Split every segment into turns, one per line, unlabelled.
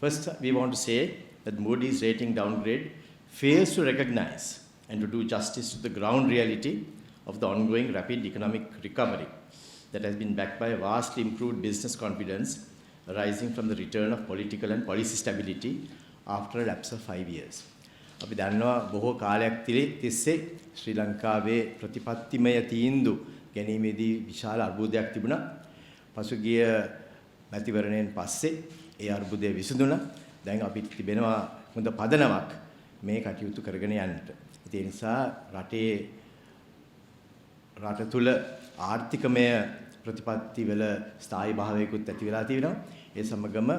First, we want to say that Moody's rating downgrade fails to recognize and to do justice to the ground reality of the ongoing rapid economic recovery that has been backed by a vastly improved business confidence arising from the return of political and policy stability after a lapse of 5 years. අපි දන්නවා බොහෝ කාලයක් තිස්සේ ශ්‍රී ලංකාවේ ප්‍රතිපත්තිමය තීන්දුව ගැනීමේදී විශාල අර්බුදයක් තිබුණා. පසුගිය මැතිවරණයෙන් පස්සේ ඒ අර්බුදය විසඳුණා. දැන් අපිට තිබෙනවා හොඳ පදනමක් මේ කටයුතු කරගෙන යන්නට. ඒ නිසා රට තුල ආර්ථිකමය ප්‍රතිපත්තිවල ස්ථායී භාවයකුත් ඇති වෙලා තියෙනවා. ඒ සමගම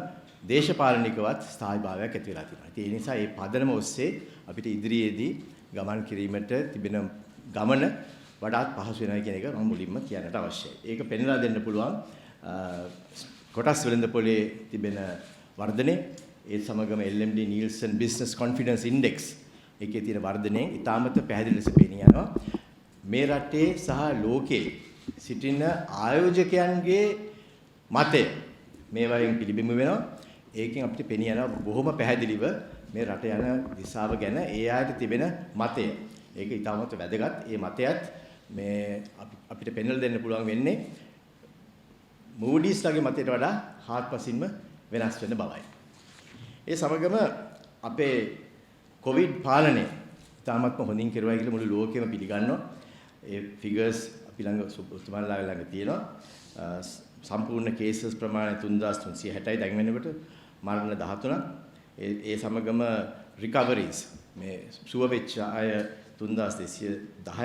දේශපාලනිකවත් ස්ථායී භාවයක් ඇති වෙලා තියෙනවා. ඒ නිසා මේ පදනම ඔස්සේ අපිට ඉදිරියේදී ගමන් කිරීමට තිබෙන ගමන වඩාත් පහසු වෙනවා කියන එක මම මුලින්ම කියන්නට අවශ්‍යයි. ඒක පෙන්වලා දෙන්න පුළුවන් කොටස් වෙළඳපොලේ තිබෙන වර්ධනය, ඒ සමගම LMD Nielsen Business Confidence Index එකේ තියෙන වර්ධනයෙන් ඉතාමත් පැහැදිලි ලෙස පේන යනවා. මේ රටේ සහ ලෝකයේ සිටින ආයෝජකයන්ගේ මතය මේ වයින් පිළිබිඹු වෙනවා. ඒකෙන් අපිට පෙනී යනවා බොහොම පැහැදිලිව මේ රට යන දිශාව ගැන ඒ ආයත තිබෙන මතය. ඒක ඉතාමත් වැදගත්. ඒ මතයත් මේ අපිට පෙන්වලා දෙන්න පුළුවන් වෙන්නේ Moody's ලගේ මතයට වඩා හාත්පසින්ම වෙනස් වෙන බවයි. ඒ සමගම අපේ කොවිඩ් පාලනය ඉතාමත්ම හොඳින් කෙරුවයි කියලා මුළු ලෝකෙම පිළිගන්නවා. ඒ ෆිගර්ස් අපි ළඟ උතුමන්ලා ළඟ තියෙනවා. සම්පූර්ණ කේසස් ප්‍රමාණය 3360යි දැන් වෙනකොට මරණ 13ක්. ඒ සමගම රිකවරිස් මේ සුව වෙච්ච අය 3210ක්.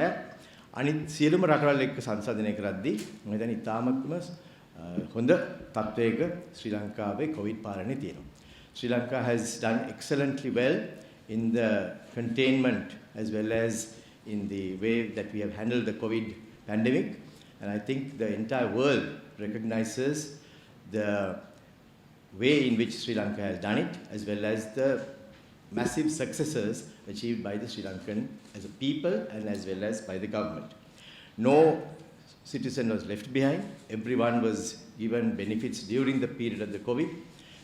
අනිත් සියලුම රටවල් එක්ක සංසන්දනය කරද්දී මම හිතන්නේ ඉතාමත්ම හොඳ තත්වයක ශ්‍රී ලංකාවේ කොවිඩ් පාලනය තියෙනවා. Sri Lanka has done excellently well in the containment as well as in the way that we have handled the COVID pandemic. And I think the entire world recognizes the way in which Sri Lanka has done it, as well as the massive successes achieved by the Sri Lankan as a people and as well as by the government. No citizen was left behind. Everyone was given benefits during the period of the COVID.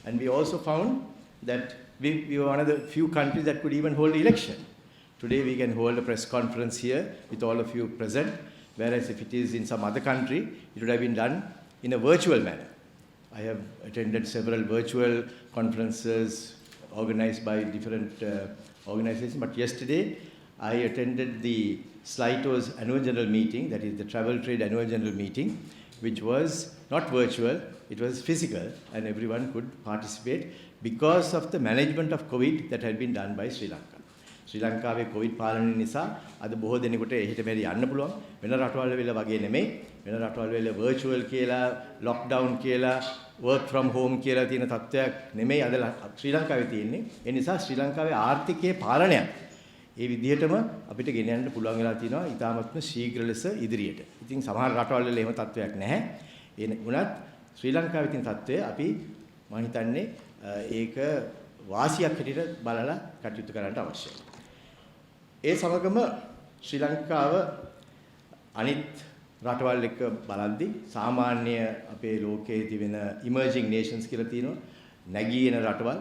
And we also found that we were one of the few countries that could even hold election. Today we can hold a press conference here with all of you present, whereas if it is in some other country, it would have been done in a virtual manner. I have attended several virtual conferences organized by different organizations, but yesterday I attended the SLITO's annual general meeting, that is the Travel Trade annual general meeting, which was not virtual, it was physical, and everyone could participate because of the management of COVID that had been done by Sri Lanka. ශ්‍රී ලංකාවේ Covid පාලනය නිසා අද බොහෝ දෙනෙකුට එහෙට මෙහෙට යන්න පුළුවන්. වෙන රටවල් වල වගේ නෙමෙයි. වෙන රටවල් වල virtual කියලා, lockdown කියලා, work from home කියලා තියෙන තත්ත්වයක් නෙමෙයි අද ශ්‍රී ලංකාවේ තියෙන්නේ. ඒ නිසා ශ්‍රී ලංකාවේ ආර්ථිකයේ පාලනයක් ඒ විදිහටම අපිට ගෙන යන්න පුළුවන් වෙලා තියෙනවා ඉතාමත්ම ශීඝ්‍ර ලෙස ඉදිරියට. ඉතින් සමහර රටවල් වල එහෙම තත්ත්වයක් නැහැ. ඒ වුණත් ශ්‍රී ලංකාවේ තියෙන තත්ත්වය අපි මම හිතන්නේ ඒක වාසියක් හැටියට බලලා කටයුතු කරන්න අවශ්‍යයි. ඒ සමගම ශ්‍රී ලංකාව අනිත් රටවල් එක්ක බලද්දී සාමාන්‍ය අපේ ලෝකයේ තිබෙන ඉමර්ජින් නේෂන්ස් කියලා තියෙනවා නැගී එන රටවල්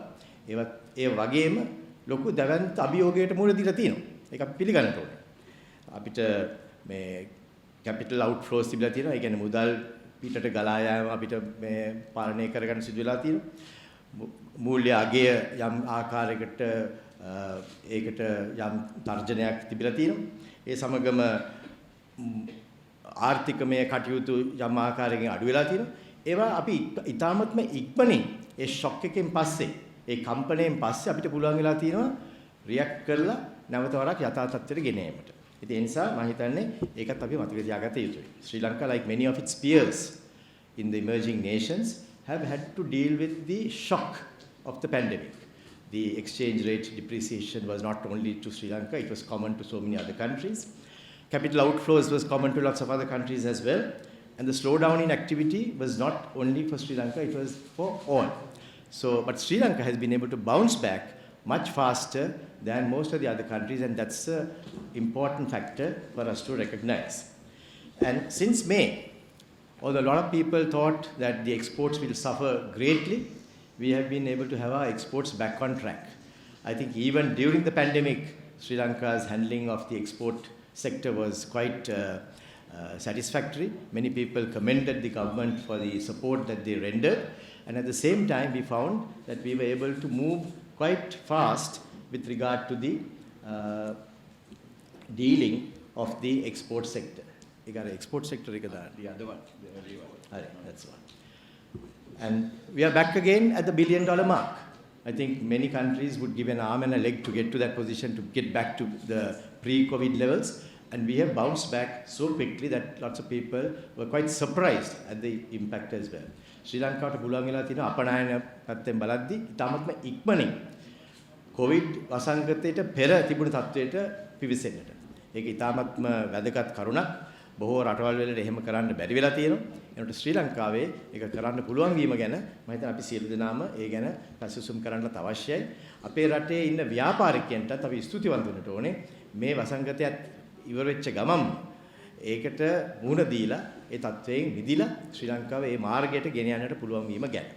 ඒවත් ඒ වගේම ලොකු දැවැන්ත අභියෝගයකට මුහුණ දීලා තියෙනවා. ඒක අපි පිළිගන්න ඕනේ. අපිට මේ කැපිටල් අවුට්ෆ්ලෝස් තිබිලා තියෙනවා. ඒ කියන්නේ මුදල් පිටට ගලා යාම අපිට මේ පාලනය කරගන්න සිදු වෙලා තියෙනවා. මූල්‍ය අගය යම් ආකාරයකට ඒකට යම් තර්ජනයක් තිබිලා තියෙනවා. ඒ සමගම ආර්ථිකමය කටයුතු යම් ආකාරයකින් අඩු වෙලා තියෙනවා. ඒවා අපි ඊටාත්ම ඉක්මනින් ඒ ෂොක් එකෙන් පස්සේ ඒ කම්පණයෙන් පස්සේ අපිට පුළුවන් වෙලා තියෙනවා රියැක්ට් කරලා නැවත වරක් යථා තත්ත්වයට ගෙන ඒමට. ඉතින් ඒ නිසා මම හිතන්නේ ඒකත් අපි මතක තියාගත යුතුයි. Sri Lanka, like many of its peers in the emerging nations, have had to deal with the shock of the pandemic. The exchange rate depreciation was not only to Sri Lanka, it was common to so many other countries. Capital outflows was common to lots of other countries as well. And the slowdown in activity was not only for Sri Lanka, it was for all. So, but Sri Lanka has been able to bounce back much faster than most of the other countries, and that's an important factor for us to recognize. And since May, although a lot of people thought that the exports will suffer greatly, we have been able to have our exports back on track. I think even during the pandemic, Sri Lanka's handling of the export sector was quite satisfactory. Many people commended the government for the support that they rendered. And at the same time, we found that we were able to move quite fast with regard to the dealing of the export sector. You got an export sector, the other one. That's one. And we are back again at the $1 billion mark. I think many countries would give an arm and a leg to get to that position, to get back to the pre-COVID levels. And we have bounced back so quickly that lots of people were quite surprised at the impact as well. ශ්‍රී ලංකාවට පුළුවන් වෙලා තියෙන අපනයන පැත්තෙන් බලද්දි ඉතාමත්ම ඉක්මනින් Covid වසංගතයට පෙර තිබුණු තත්වයට පිවිසෙන්නට. ඒක ඉතාමත්ම වැදගත් කරුණක්. බොහෝ රටවල් වල එහෙම කරන්න බැරි වෙලා තියෙනවා. එනකොට ශ්‍රී ලංකාවේ ඒක කරන්න පුළුවන් වීම ගැන මම හිතනවා අපි සියලු දෙනාම ඒ ගැන පැසසුම් කරන්නත් අවශ්‍යයි. අපේ රටේ ඉන්න ව්‍යාපාරිකයන්ටත් අපි ස්තුතිවන්ත වෙන්නට ඕනේ. මේ වසංගතයත් ඉවර වෙච්ච ගමන් ඒකට මුහුණ දීලා ඒ තත්වයෙන් මිදිලා ශ්‍රී ලංකාව ඒ මාර්ගයට ගෙන යන්නට පුළුවන් වීම ගැන.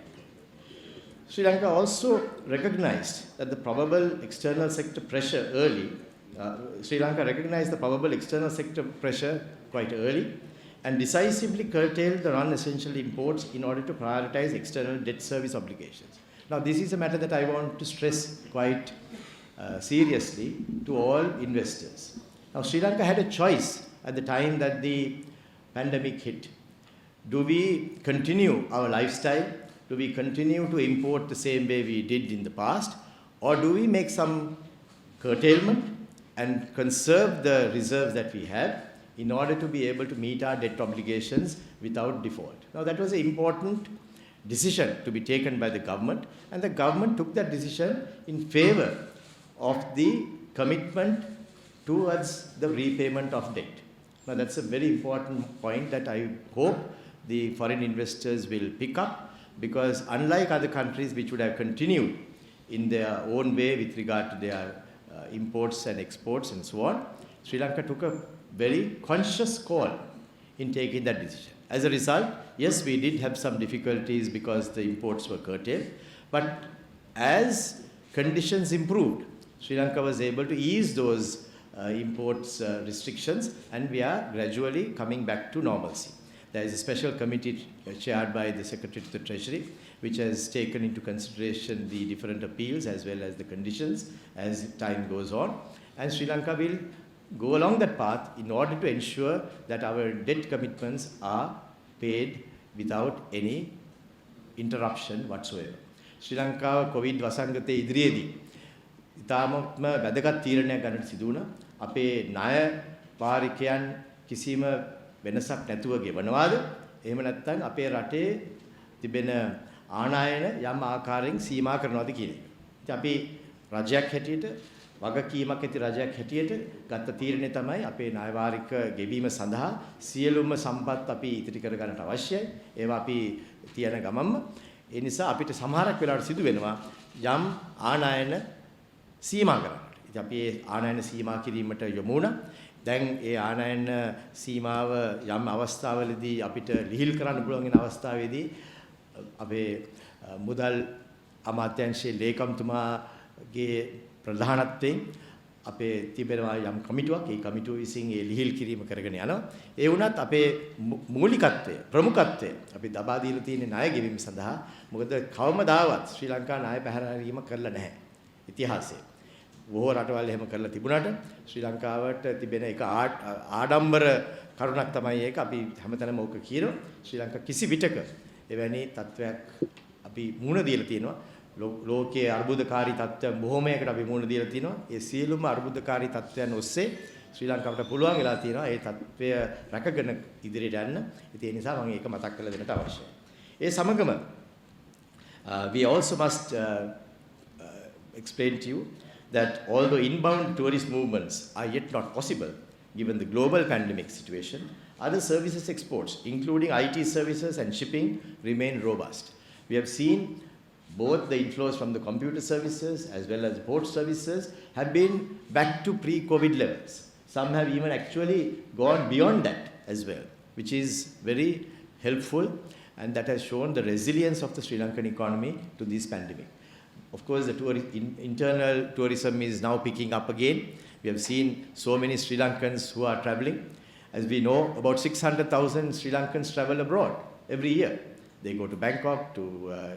Sri Lanka also recognized that the probable external sector pressure early. Sri Lanka recognized the probable external sector pressure quite early and decisively curtailed the non-essential imports in order to prioritize external debt service obligations. Now, this is a matter that I want to stress quite seriously to all investors. Now, Sri Lanka had a choice at the time that the pandemic hit. Do we continue our lifestyle? Do we continue to import the same way we did in the past? Or do we make some curtailment and conserve the reserves that we have in order to be able to meet our debt obligations without default? Now, that was an important decision to be taken by the government, and the government took that decision in favor of the commitment towards the repayment of debt. Now, that's a very important point that I hope the foreign investors will pick up, because unlike other countries which would have continued in their own way with regard to their imports and exports and so on, Sri Lanka took a very conscious call in taking that decision. As a result, yes, we did have some difficulties because the imports were curtailed, but as conditions improved, Sri Lanka was able to ease those imports restrictions, and we are gradually coming back to normalcy. There is a special committee chaired by the Secretary to the Treasury, which has taken into consideration the different appeals as well as the conditions as time goes on. And Sri Lanka will go along that path in order to ensure that our debt commitments are paid without any interruption whatsoever. Sri Lanka COVID වසංගතයේ ඉදිරියේදී ඉතාමත්ම වැදගත් තීරණයක් ගන්නට සිදු වුණා. අපේ ණය වාරිකයන් කිසිම වෙනසක් නැතුව ගෙවනවාද? එහෙම නැත්නම් අපේ රටේ තිබෙන ආනයන යම් ආකාරයෙන් සීමා කරනවාද කියන එක. ඉතින් අපි රජයක් හැටියට වගකීමක් ඇති රජයක් හැටියට ගත්ත තීරණය තමයි අපේ ණය වාරික ගෙවීම සඳහා සියලුම සම්පත් අපි ඉදිරි කර ගන්නට අවශ්‍යයි. ඒවා අපි තියන ගමන්ම ඒ නිසා අපිට සමහරක් වෙලාවට සිදු වෙනවා යම් ආනයන සීමා කරන්නට. ඉතින් අපි ඒ ආනයන සීමා කිරීමට යොමු වුණා. දැන් ඒ ආනයන සීමාව යම් අවස්ථාවලදී අපිට ලිහිල් කරන්න පුළුවන් වෙන අවස්ථාවේදී අපේ මුදල් අමාත්‍යාංශයේ ලේකම්තුමාගේ ප්‍රධානත්වයෙන් අපේ තිබෙනවා යම් කමිටුවක්. ඒ කමිටුව විසින් ඒ ලිහිල් කිරීම කරගෙන යනවා. ඒ වුණත් අපේ මූලිකත්වය ප්‍රමුඛත්වය අපි දබා දීලා තියෙන ණය ගෙවීම සඳහා. මොකද කවමදාවත් ශ්‍රී ලංකා ණය පැහැරීම කරලා නැහැ ඉතිහාසයේ. බොහෝ රටවල් එහෙම කරලා තිබුණාට ශ්‍රී ලංකාවට තිබෙන එක ආඩම්බර කරුණක් තමයි ඒක. අපි හැමතැනම ඕක කියනවා. ශ්‍රී ලංකා කිසි විටක එවැනි තත්වයක් අපි මුහුණ දීලා තියෙනවා. ලෝකයේ අර්බුදකාරී තත්ත්වයන් බොහෝමයකට අපි මුහුණ දීලා තිනවා. ඒ සියලුම අර්බුදකාරී තත්ත්වයන් ඔස්සේ ශ්‍රී ලංකාවට පුළුවන් වෙලා තියෙනවා ඒ තත්ත්වය රැකගෙන ඉදිරියට යන්න. ඉතින් ඒ නිසා මම ඒක මතක් කරලා දෙන්නට අවශ්‍යයි. ඒ සමගම we also must explain to you that although inbound tourist movements are yet not possible given the global pandemic situation, other services exports, including IT services and shipping, remain robust. We have seen both the inflows from the computer services as well as the port services have been back to pre-COVID levels. Some have even actually gone beyond that as well, which is very helpful. and that has shown the resilience of the Sri Lankan economy to this pandemic. Of course, the internal tourism is now picking up again. We have seen so many Sri Lankans who are traveling. As we know, about 600,000 Sri Lankans travel abroad every year. They go to Bangkok, to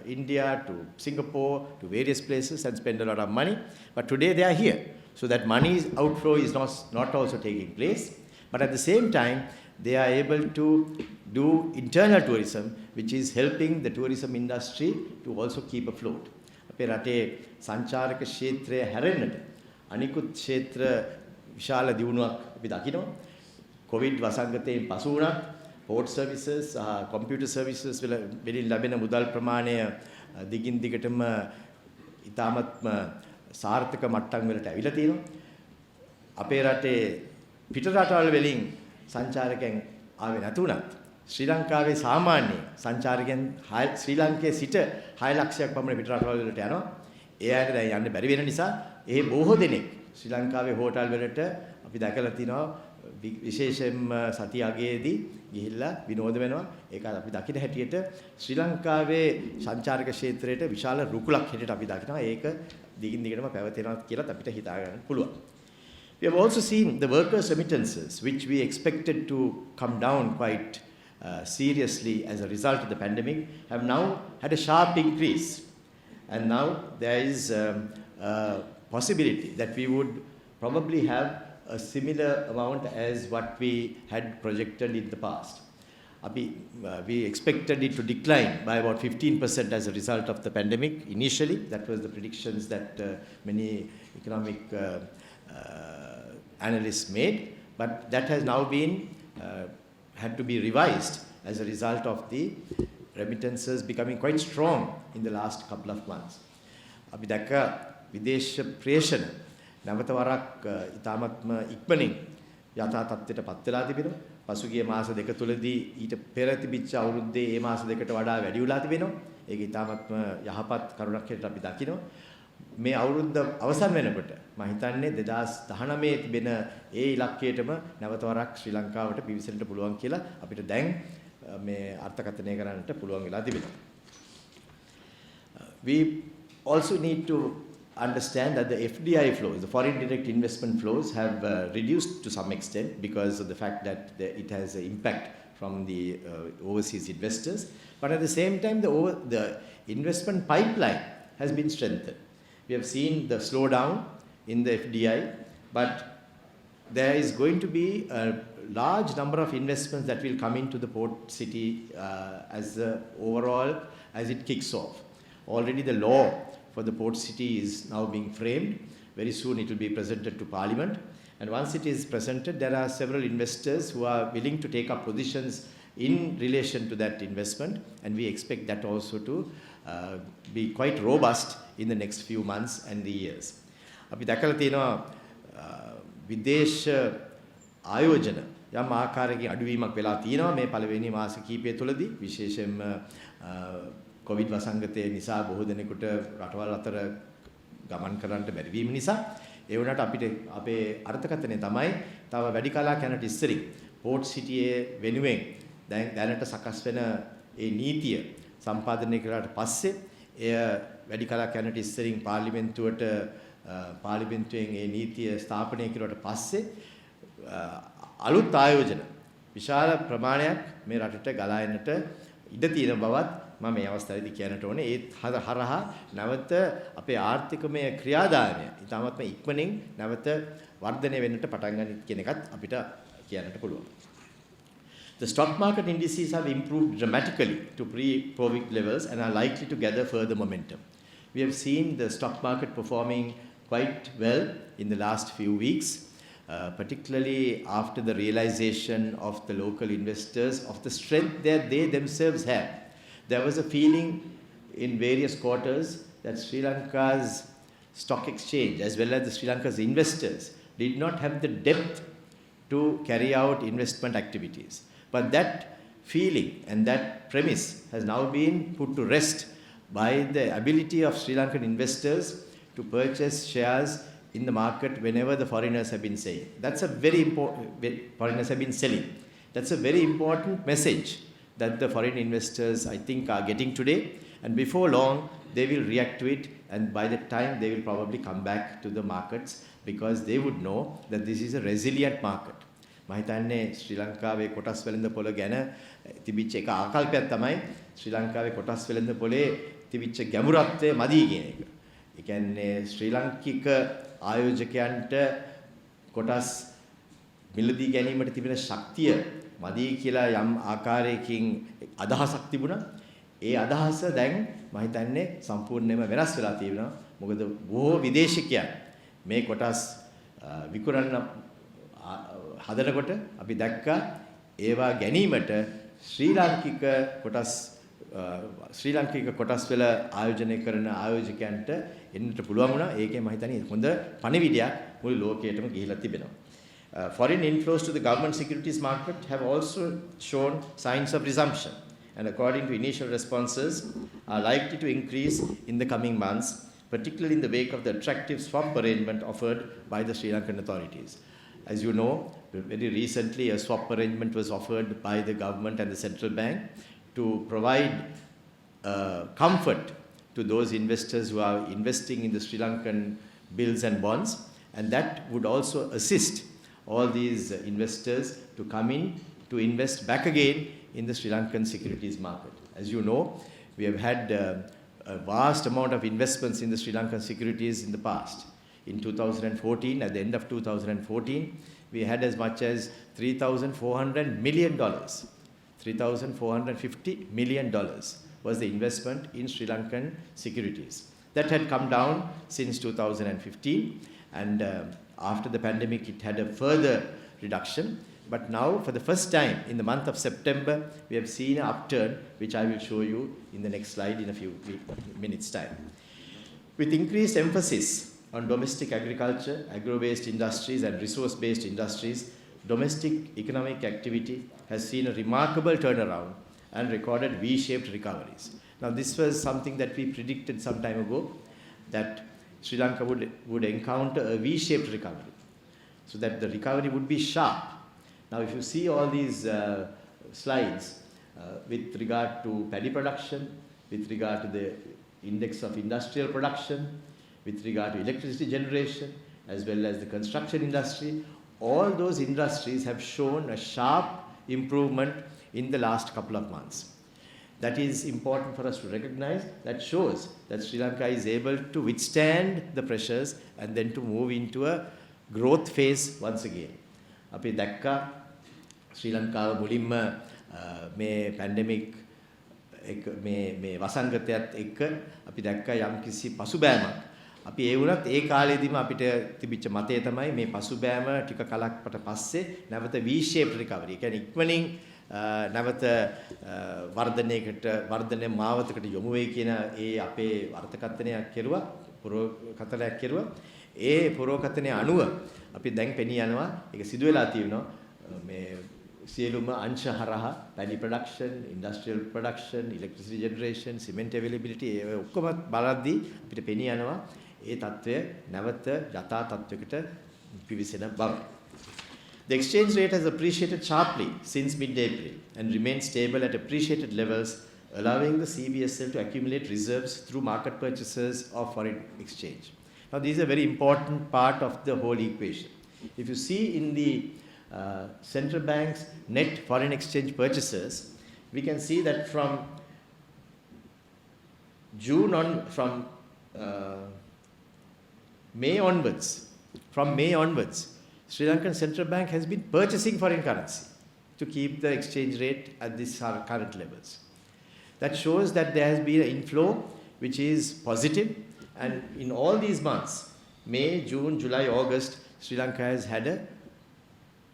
India, to Singapore, to various places and spend a lot of money. But today they are here. So that money outflow is not also taking place. But at the same time, they are able to do internal tourism, which is helping the tourism industry to also keep afloat. අපේ රටේ සංචාරක ක්ෂේත්‍රය හැරෙන්නට අනිකුත් ක්ෂේත්‍ර විශාල දියුණුවක් අපි දකිනවා. Covid වසංගතයෙන් පසු වුණත් port services computer services වලින් ලැබෙන මුදල් ප්‍රමාණය දිගින් දිගටම ඉතාමත්ම සාර්ථක මට්ටම් වලට ඇවිල්ලා තියෙනවා. අපේ රටේ පිට රටවල් වලින් සංචාරකයන් ආවේ නැතුණත් ශ්‍රී ලංකාවේ සාමාන්‍ය සංචාරකයන් ශ්‍රී ලංකයේ සිට 6 ලක්ෂයක් පමණ පිට රටවල් වලට යනවා. ඒ අයට දැන් යන්න බැරි වෙන නිසා ඒ බොහෝ දෙනෙක් ශ්‍රී ලංකාවේ හෝටල් වලට අපි දැකලා තිනවා විශේෂයෙන්ම සතිය අගයේදී ගිහිල්ලා විනෝද වෙනවා. ඒක අපි දකින හැටියට ශ්‍රී ලංකාවේ සංචාරක ක්ෂේත්‍රයට විශාල රුකුලක් හැටියට අපි දකිනවා. ඒක දිගින් දිගටම පැවතෙනවා කියලා අපිට හිතා ගන්න පුළුවන්. We have also seen the workers' remittances, which we expected to come down quite seriously as a result of the pandemic, have now had a sharp increase. And now there is a possibility that we would probably have a similar amount as what we had projected in the past. We expected it to decline by about 15% as a result of the pandemic initially. That was the predictions that many economic analysts made, but that has now been had to be revised as a result of the remittances becoming quite strong in the last couple of months. අපි දැක්ක විදේශ ප්‍රේෂණ නැවත වරක් ඉතාමත්ම ඉක්මනින් යථා තත්ත්වයට පත් වෙලා තිබෙනවා. පසුගිය මාස දෙක තුලදී ඊට පෙර තිබිච්ච අවුරුද්දේ මේ මාස දෙකට වඩා වැඩි වෙලා තිබෙනවා. ඒක ඉතාමත්ම යහපත් කරුණක් හැටියට අපි දකිනවා. මේ අවුරුද්ද අවසන් වෙනකොට මම හිතන්නේ 2019 තිබෙන ඒ ඉලක්කයටම නැවත වරක් ශ්‍රී ලංකාවට පිවිසෙන්න පුළුවන් කියලා අපිට දැන් මේ අර්ථකථනය කරන්නට පුළුවන් වෙලා තිබෙනවා. We also need to understand that the FDI flows, the foreign direct investment flows, have reduced to some extent because of the fact that it has an impact from the overseas investors. But at the same time, the investment pipeline has been strengthened. We have seen the slowdown in the FDI, but there is going to be a large number of investments that will come into the port city overall as it kicks off. Already the law for the port city is now being framed. Very soon it will be presented to Parliament. And once it is presented, there are several investors who are willing to take up positions in relation to that investment. And we expect that also to be quite robust in the next few months and the years. අපි දැකලා තියෙනවා විදේශ ආයෝජන යම් ආකාරයකින් අඩුවීමක් වෙලා තියෙනවා මේ පළවෙනි මාස කිහිපය තුළදී විශේෂයෙන්ම කොවිඩ් වසංගතය නිසා බොහෝ දෙනෙකුට රටවල් අතර ගමන් කරන්නට බැරි වීම නිසා ඒ වුණාට අපිට අපේ අර්ථකථනය තමයි තව වැඩි කාලයක් යනට ඉස්සරින් පෝට් සිටියේ වෙනුවෙන් දැනට සකස් වෙන ඒ නීතිය සම්පාදනය කරලාට පස්සේ එය වැඩි කාලයක් යනට ඉස්සරින් පාර්ලිමේන්තුවෙන් ඒ නීතිය ස්ථාපනය කරුවට පස්සේ අලුත් ආයෝජන විශාල ප්‍රමාණයක් මේ රටට ගලා එන්නට ඉඩ තියෙන බවත් මම මේ අවස්ථාවේදී කියන්නට ඕනේ. ඒ හරහා නැවත අපේ ආර්ථිකමය ක්‍රියාදාමය ඉතාමත්ම ඉක්මනින් නැවත වර්ධනය වෙන්නට පටන් ගන්න කියන එකත් අපිට කියන්නට පුළුවන්. The stock market indices have improved dramatically to pre-COVID levels and are likely to gather further momentum. We have seen the stock market performing quite well in the last few weeks, particularly after the realization of the local investors of the strength that they themselves have. There was a feeling in various quarters that Sri Lanka's stock exchange as well as the Sri Lanka's investors did not have the depth to carry out investment activities. But that feeling and that premise has now been put to rest by the ability of Sri Lankan investors to purchase shares in the market whenever the foreigners have been saying. That's a very important, foreigners have been selling. That's a very important message that the foreign investors, I think, are getting today. And before long, they will react to it. And by that time, they will probably come back to the markets because they would know that this is a resilient market. මම හිතන්නේ ශ්‍රී ලංකාවේ කොටස් වෙළඳ පොළ ගැන තිබිච්ච එක ආකල්පයක් තමයි ශ්‍රී ලංකාවේ කොටස් වෙළඳ පොලේ තිබිච්ච ගැඹුරත්වය මදි කියන එක. ඒ කියන්නේ ශ්‍රී ලාංකික ආයෝජකයන්ට කොටස් මිලදී ගැනීමට තිබෙන ශක්තිය මදි කියලා යම් ආකාරයකින් අදහසක් තිබුණා. ඒ අදහස දැන් මම හිතන්නේ සම්පූර්ණයෙන්ම වෙනස් වෙලා තියෙනවා. මොකද බොහෝ විදේශිකයන් මේ කොටස් විකුණන හදනකොට අපි දැක්කා ඒවා ගැනීමට ශ්‍රී ලාංකික කොටස් වල ආයෝජනය කරන ආයෝජකයන්ට එන්නට පුළුවන් වුණා. ඒකේ මම හිතන්නේ හොඳ පණිවිඩයක් මුළු ලෝකයටම ගිහිලා තිබෙනවා. Foreign inflows to the government securities market have also shown signs of resumption, and according to initial responses, are likely to increase in the coming months, particularly in the wake of the attractive swap arrangement offered by the Sri Lankan authorities. As you know, very recently a swap arrangement was offered by the government and the central bank to provide comfort to those investors who are investing in the Sri Lankan bills and bonds, and that would also assist all these investors to come in to invest back again in the Sri Lankan securities market. As you know, we have had a vast amount of investments in the Sri Lankan securities in the past. In 2014, at the end of 2014, we had as much as $3,400 million. $3,450 million was the investment in Sri Lankan securities. That had come down since 2015, and after the pandemic, it had a further reduction. But now, for the first time, in the month of September, we have seen an upturn, which I will show you in the next slide in a few minutes' time. With increased emphasis on domestic agriculture, agro-based industries, and resource-based industries, domestic economic activity has seen a remarkable turnaround and recorded V-shaped recoveries. Now, this was something that we predicted some time ago, that Sri Lanka would encounter a V-shaped recovery, so that the recovery would be sharp. Now, if you see all these slides with regard to paddy production, with regard to the index of industrial production, with regard to electricity generation, as well as the construction industry, all those industries have shown a sharp improvement in the last couple of months. That is important for us to recognize. That shows that Sri Lanka is able to withstand the pressures and then to move into a growth phase once again. අපි දැක්කා ශ්‍රී ලංකාව මුලින්ම මේ පැන්ඩෙමික් එක මේ වසංගතයත් එක්ක අපි දැක්කා යම්කිසි පසුබෑමක්. අපි ඒ වුණත් ඒ කාලෙදිම අපිට තිබිච්ච මතය තමයි මේ පසුබෑම ටික කලකට පස්සේ නැවත V-shaped recovery. ඒ කියන්නේ ඉක්මනින් නැවත වර්ධනය මාවතකට යොමු වෙයි කියන ඒ අපේ වර්තකථනයක් කෙරුවා, පුරෝකථනයක් කෙරුවා. ඒ පුරෝකථනය අනුව අපි දැන් පෙනී යනවා ඒක සිදු වෙලා තියෙනවා මේ සියලුම අංශ හරහා paddy production, industrial production, electricity generation, cement availability ඒ ඔක්කොම බලද්දී අපිට පෙනී යනවා ඒ තත්ත්වය නැවත යථා තත්ත්වයකට පිවිසෙන බව. The exchange rate has appreciated sharply since mid-April and remains stable at appreciated levels, allowing the CBSL to accumulate reserves through market purchases of foreign exchange. Now, these are a very important part of the whole equation. If you see in the central bank's net foreign exchange purchases, we can see that from May onwards, Sri Lankan Central Bank has been purchasing foreign currency to keep the exchange rate at these current levels. That shows that there has been an inflow which is positive, and in all these months, May, June, July, August, Sri Lanka has had an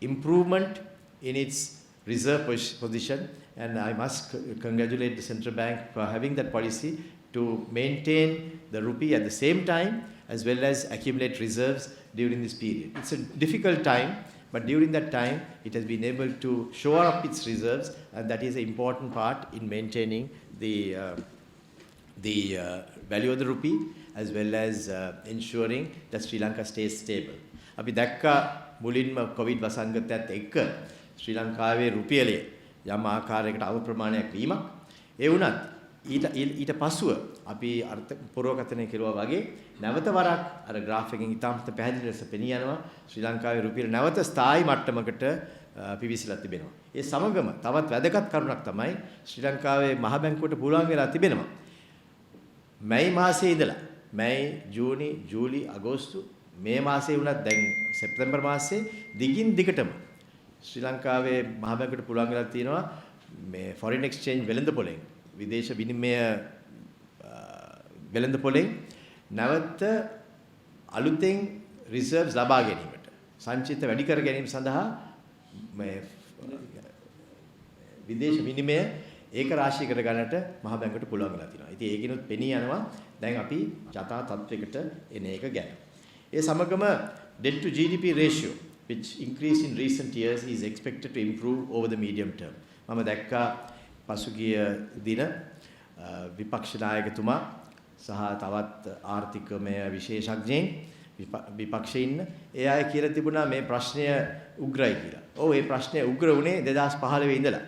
improvement in its reserve position, and I must congratulate the Central Bank for having that policy to maintain the rupee at the same time as well as accumulate reserves during this period. It's a difficult time, but during that time, it has been able to shore up its reserves, and that is an important part in maintaining the value of the rupee as well as ensuring that Sri Lanka stays stable. අපි දැක්කා මුලින්ම Covid වසංගතයත් එක්ක ශ්‍රී ලංකාවේ රුපියලේ යම් ආකාරයකට අව ප්‍රමාණයක් වීමක්. ඒ වුණත් ඊට පසුව අපි අර්ථ පුරෝගතනය කෙරුවා වගේ නැවත වරක් අර graph එකෙන් ඉතාමත් පැහැදිලි ලෙස පෙනී යනවා ශ්‍රී ලංකාවේ රුපියල නැවත ස්ථායි මට්ටමකට පිවිසලා තිබෙනවා. ඒ සමගම තවත් වැදගත් කරුණක් තමයි ශ්‍රී ලංකාවේ මහ බැංකුවට පුළුවන් වෙලා තිබෙනවා. මැයි මාසයේ ඉඳලා මැයි ජූනි ජූලි අගෝස්තු මේ මාසයේ වුණත් දැන් සැප්තැම්බර් මාසයේ දිගින් දිගටම ශ්‍රී ලංකාවේ මහ බැංකුවට පුළුවන් වෙලා තියෙනවා මේ foreign exchange වෙළඳපොළෙන් විදේශ විනිමය වෙළඳපොළෙන් නැවත අලුතෙන් රිසර්ව්ස් ලබා ගැනීමට සංචිත වැඩි කර ගැනීම සඳහා මේ විදේශ විනිමය ඒක රාශී කර ගන්නට මහ බැංකුවට පුළුවන් වෙලා තියෙනවා. ඉතින් ඒකිනුත් පෙනී යනවා දැන් අපි යථා තත්වයකට එන එක ගැන. ඒ සමගම debt to GDP ratio which increased in recent years is expected to improve over the medium term. මම දැක්කා පසුගිය දින විපක්ෂ නායකතුමා සහ තවත් ආර්ථිකමය විශේෂඥයින් විපක්ෂයේ ඉන්න ඒ අය කියලා තිබුණා මේ ප්‍රශ්නය උග්‍රයි කියලා. ඔව් මේ ප්‍රශ්නය උග්‍ර වුණේ 2015 ඉඳලා.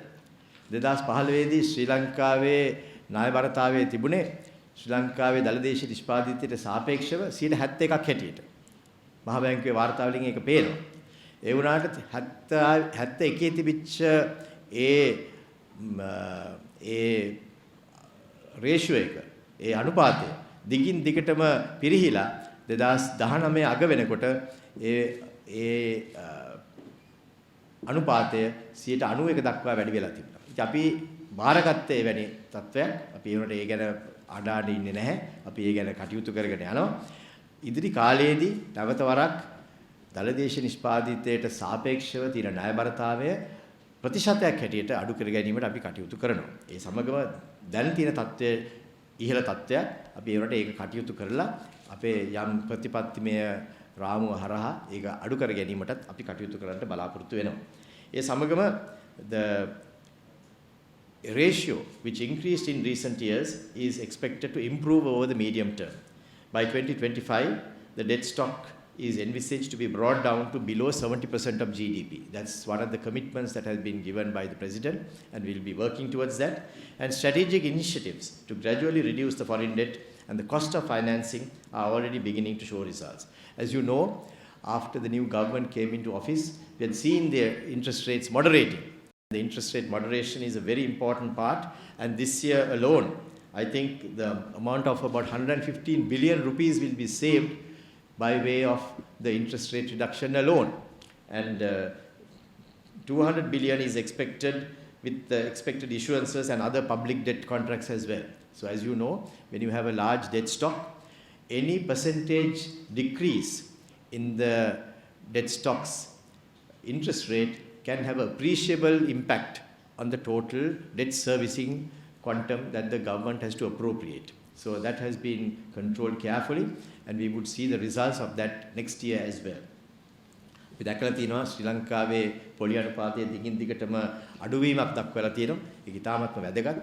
2015 දී ශ්‍රී ලංකාවේ ණයබරතාවයේ තිබුණේ ශ්‍රී ලංකාවේ දළදේශීය නිෂ්පාදිතයට සාපේක්ෂව 71ක් හැටියට. මහ බැංකුවේ වාර්තා වලින් ඒක පේනවා. ඒ වුණාට 71 තිබිච්ච ඒ රේෂියෝ එක ඒ අනුපාතය දිගින් දිගටම පිරිහිලා 2019 අග වෙනකොට ඒ අනුපාතය 91 දක්වා වැඩි වෙලා තිබුණා. ඉතින් අපි බාරගත්තේ වැනි තත්වයක්. අපි ඒකට ඒ ගැන අඩාඩ ඉන්නේ නැහැ. අපි ඒ ගැන කටයුතු කරගෙන යනවා. ඉදිරි කාලයේදී නැවත වරක් දළදේශීය නිෂ්පාදිතයට සාපේක්ෂව තියෙන ණයබරතාවය ප්‍රතිශතයක් හැටියට අඩු කර ගැනීමට අපි කටයුතු කරනවා. ඒ සමගම දැන් තියෙන තත්ත්වයේ ඉහළ තත්ත්වයක් අපි ඒකට ඒක කටයුතු කරලා අපේ යම් ප්‍රතිපත්තිමය රාමුව හරහා ඒක අඩු කර ගැනීමටත් අපි කටයුතු කරන්න බලාපොරොත්තු වෙනවා. ඒ සමගම the ratio which increased in recent years is expected to improve over the medium term. By 2025, the debt stock is envisaged to be brought down to below 70% of GDP. That's one of the commitments that has been given by the President, and we'll be working towards that. And strategic initiatives to gradually reduce the foreign debt and the cost of financing are already beginning to show results. As you know, after the new government came into office, we had seen their interest rates moderating. The interest rate moderation is a very important part, and this year alone, I think the amount of about 115 billion rupees will be saved by way of the interest rate reduction alone. And 200 billion is expected with the expected issuances and other public debt contracts as well. So as you know, when you have a large debt stock, any percentage decrease in the debt stock's interest rate can have appreciable impact on the total debt servicing quantum that the government has to appropriate. So that has been controlled carefully, and we would see the results of that next year as well. අපි දැකලා තියෙනවා ශ්‍රී ලංකාවේ පොලි අනුපාතයේ දිගින් දිගටම අඩුවීමක් දක්වලා තියෙනවා. ඒක ඉතාමත්ම වැදගත්.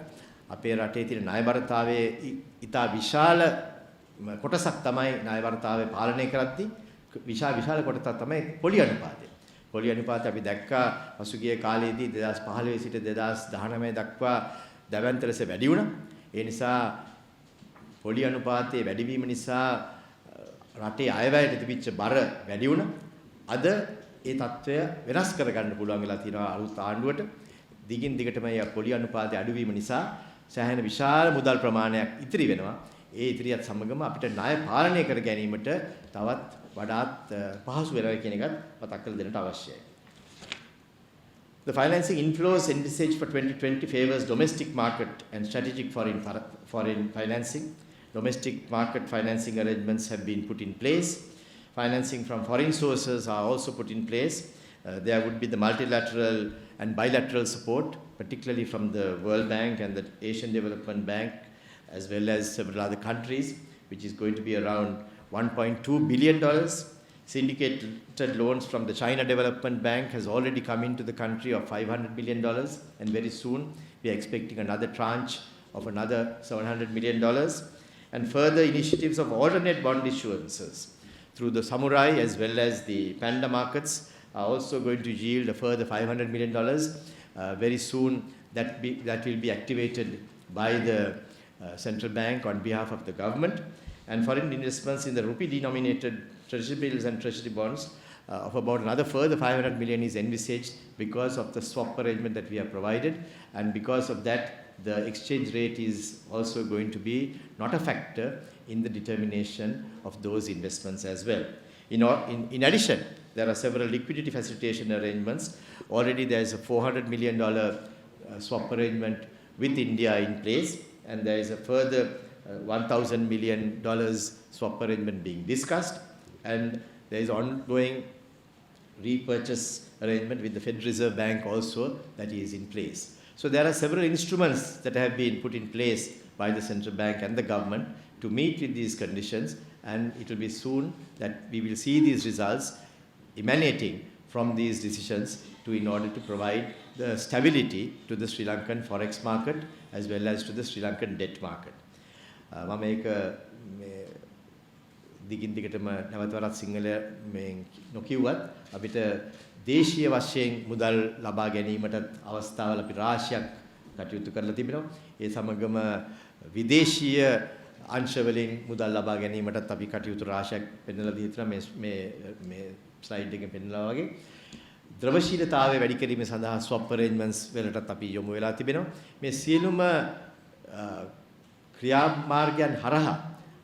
අපේ රටේ තියෙන ණයබරතාවයේ ඉතා විශාල කොටසක් තමයි ණයබරතාවය පාලනය කරද්දී විශාල කොටසක් තමයි පොලි අනුපාතය. පොලි අනුපාතය අපි දැක්කා පසුගිය කාලයේදී 2015 සිට 2019 දක්වා දැවැන්ත ලෙස වැඩි වුණා. ඒ නිසා පොලි අනුපාතයේ වැඩිවීම නිසා රටේ අයවැයට තිබිච්ච බර වැඩි වුණා. අද ඒ తত্ত্বය වෙනස් කරගන්න පුළුවන් වෙලා තියෙනවා අලුත් ආණ්ඩුවට. දිගින් දිගටම මේ පොලි අනුපාතයේ අඩුවීම නිසා සෑහෙන විශාල මුදල් ප්‍රමාණයක් ඉතිරි වෙනවා. ඒ ඉතිරියත් සමගම අපිට ණය පාලනය කර ගැනීමට තවත් වඩාත් පහසු වෙනවා කියන එකත් මතක් කරලා දෙන්නට අවශ්‍යයි. The financing inflows envisaged for 2020 favors domestic market and strategic foreign financing. Domestic market financing arrangements have been put in place. Financing from foreign sources are also put in place. There would be the multilateral and bilateral support, particularly from the World Bank and the Asian Development Bank, as well as several other countries, which is going to be around $1.2 billion. Syndicated loans from the China Development Bank has already come into the country of $500 million, and very soon we are expecting another tranche of another $700 million. And further initiatives of alternate bond issuances through the Samurai as well as the Panda markets are also going to yield a further $500 million very soon that will be activated by the central bank on behalf of the government. And foreign investments in the rupee-denominated treasury bills and treasury bonds of about another further 500 million is envisaged because of the swap arrangement that we have provided, and because of that the exchange rate is also going to be not a factor in the determination of those investments as well. In addition, there are several liquidity facilitation arrangements. Already there is a $400 million swap arrangement with India in place, and there is a further $1,000 million swap arrangement being discussed, and there is ongoing repurchase arrangement with the Federal Reserve Bank also that is in place. So there are several instruments that have been put in place by the central bank and the government to meet with these conditions, and it will be soon that we will see these results emanating from these decisions in order to provide the stability to the Sri Lankan forex market as well as to the Sri Lankan debt market. මම ඒක දිගින් දිගටම නැවත වරක් සිංහලයෙන් නොකියුවත් අපිට දේශීය වශයෙන් මුදල් ලබා ගැනීමට අවස්ථාවල අපි රාශියක් කටයුතු කරලා තිබෙනවා. ඒ සමගම විදේශීය අංශවලින් මුදල් ලබා ගැනීමටත් අපි කටයුතු රාශියක් පෙන්වලා දී තියෙනවා මේ ස්ලයිඩ් එකෙන් පෙන්වලා වගේ. ද්‍රවශීලතාවය වැඩි කිරීම සඳහා swap arrangements වලටත් අපි යොමු වෙලා තිබෙනවා. මේ සියලුම ක්‍රියාමාර්ගයන් හරහා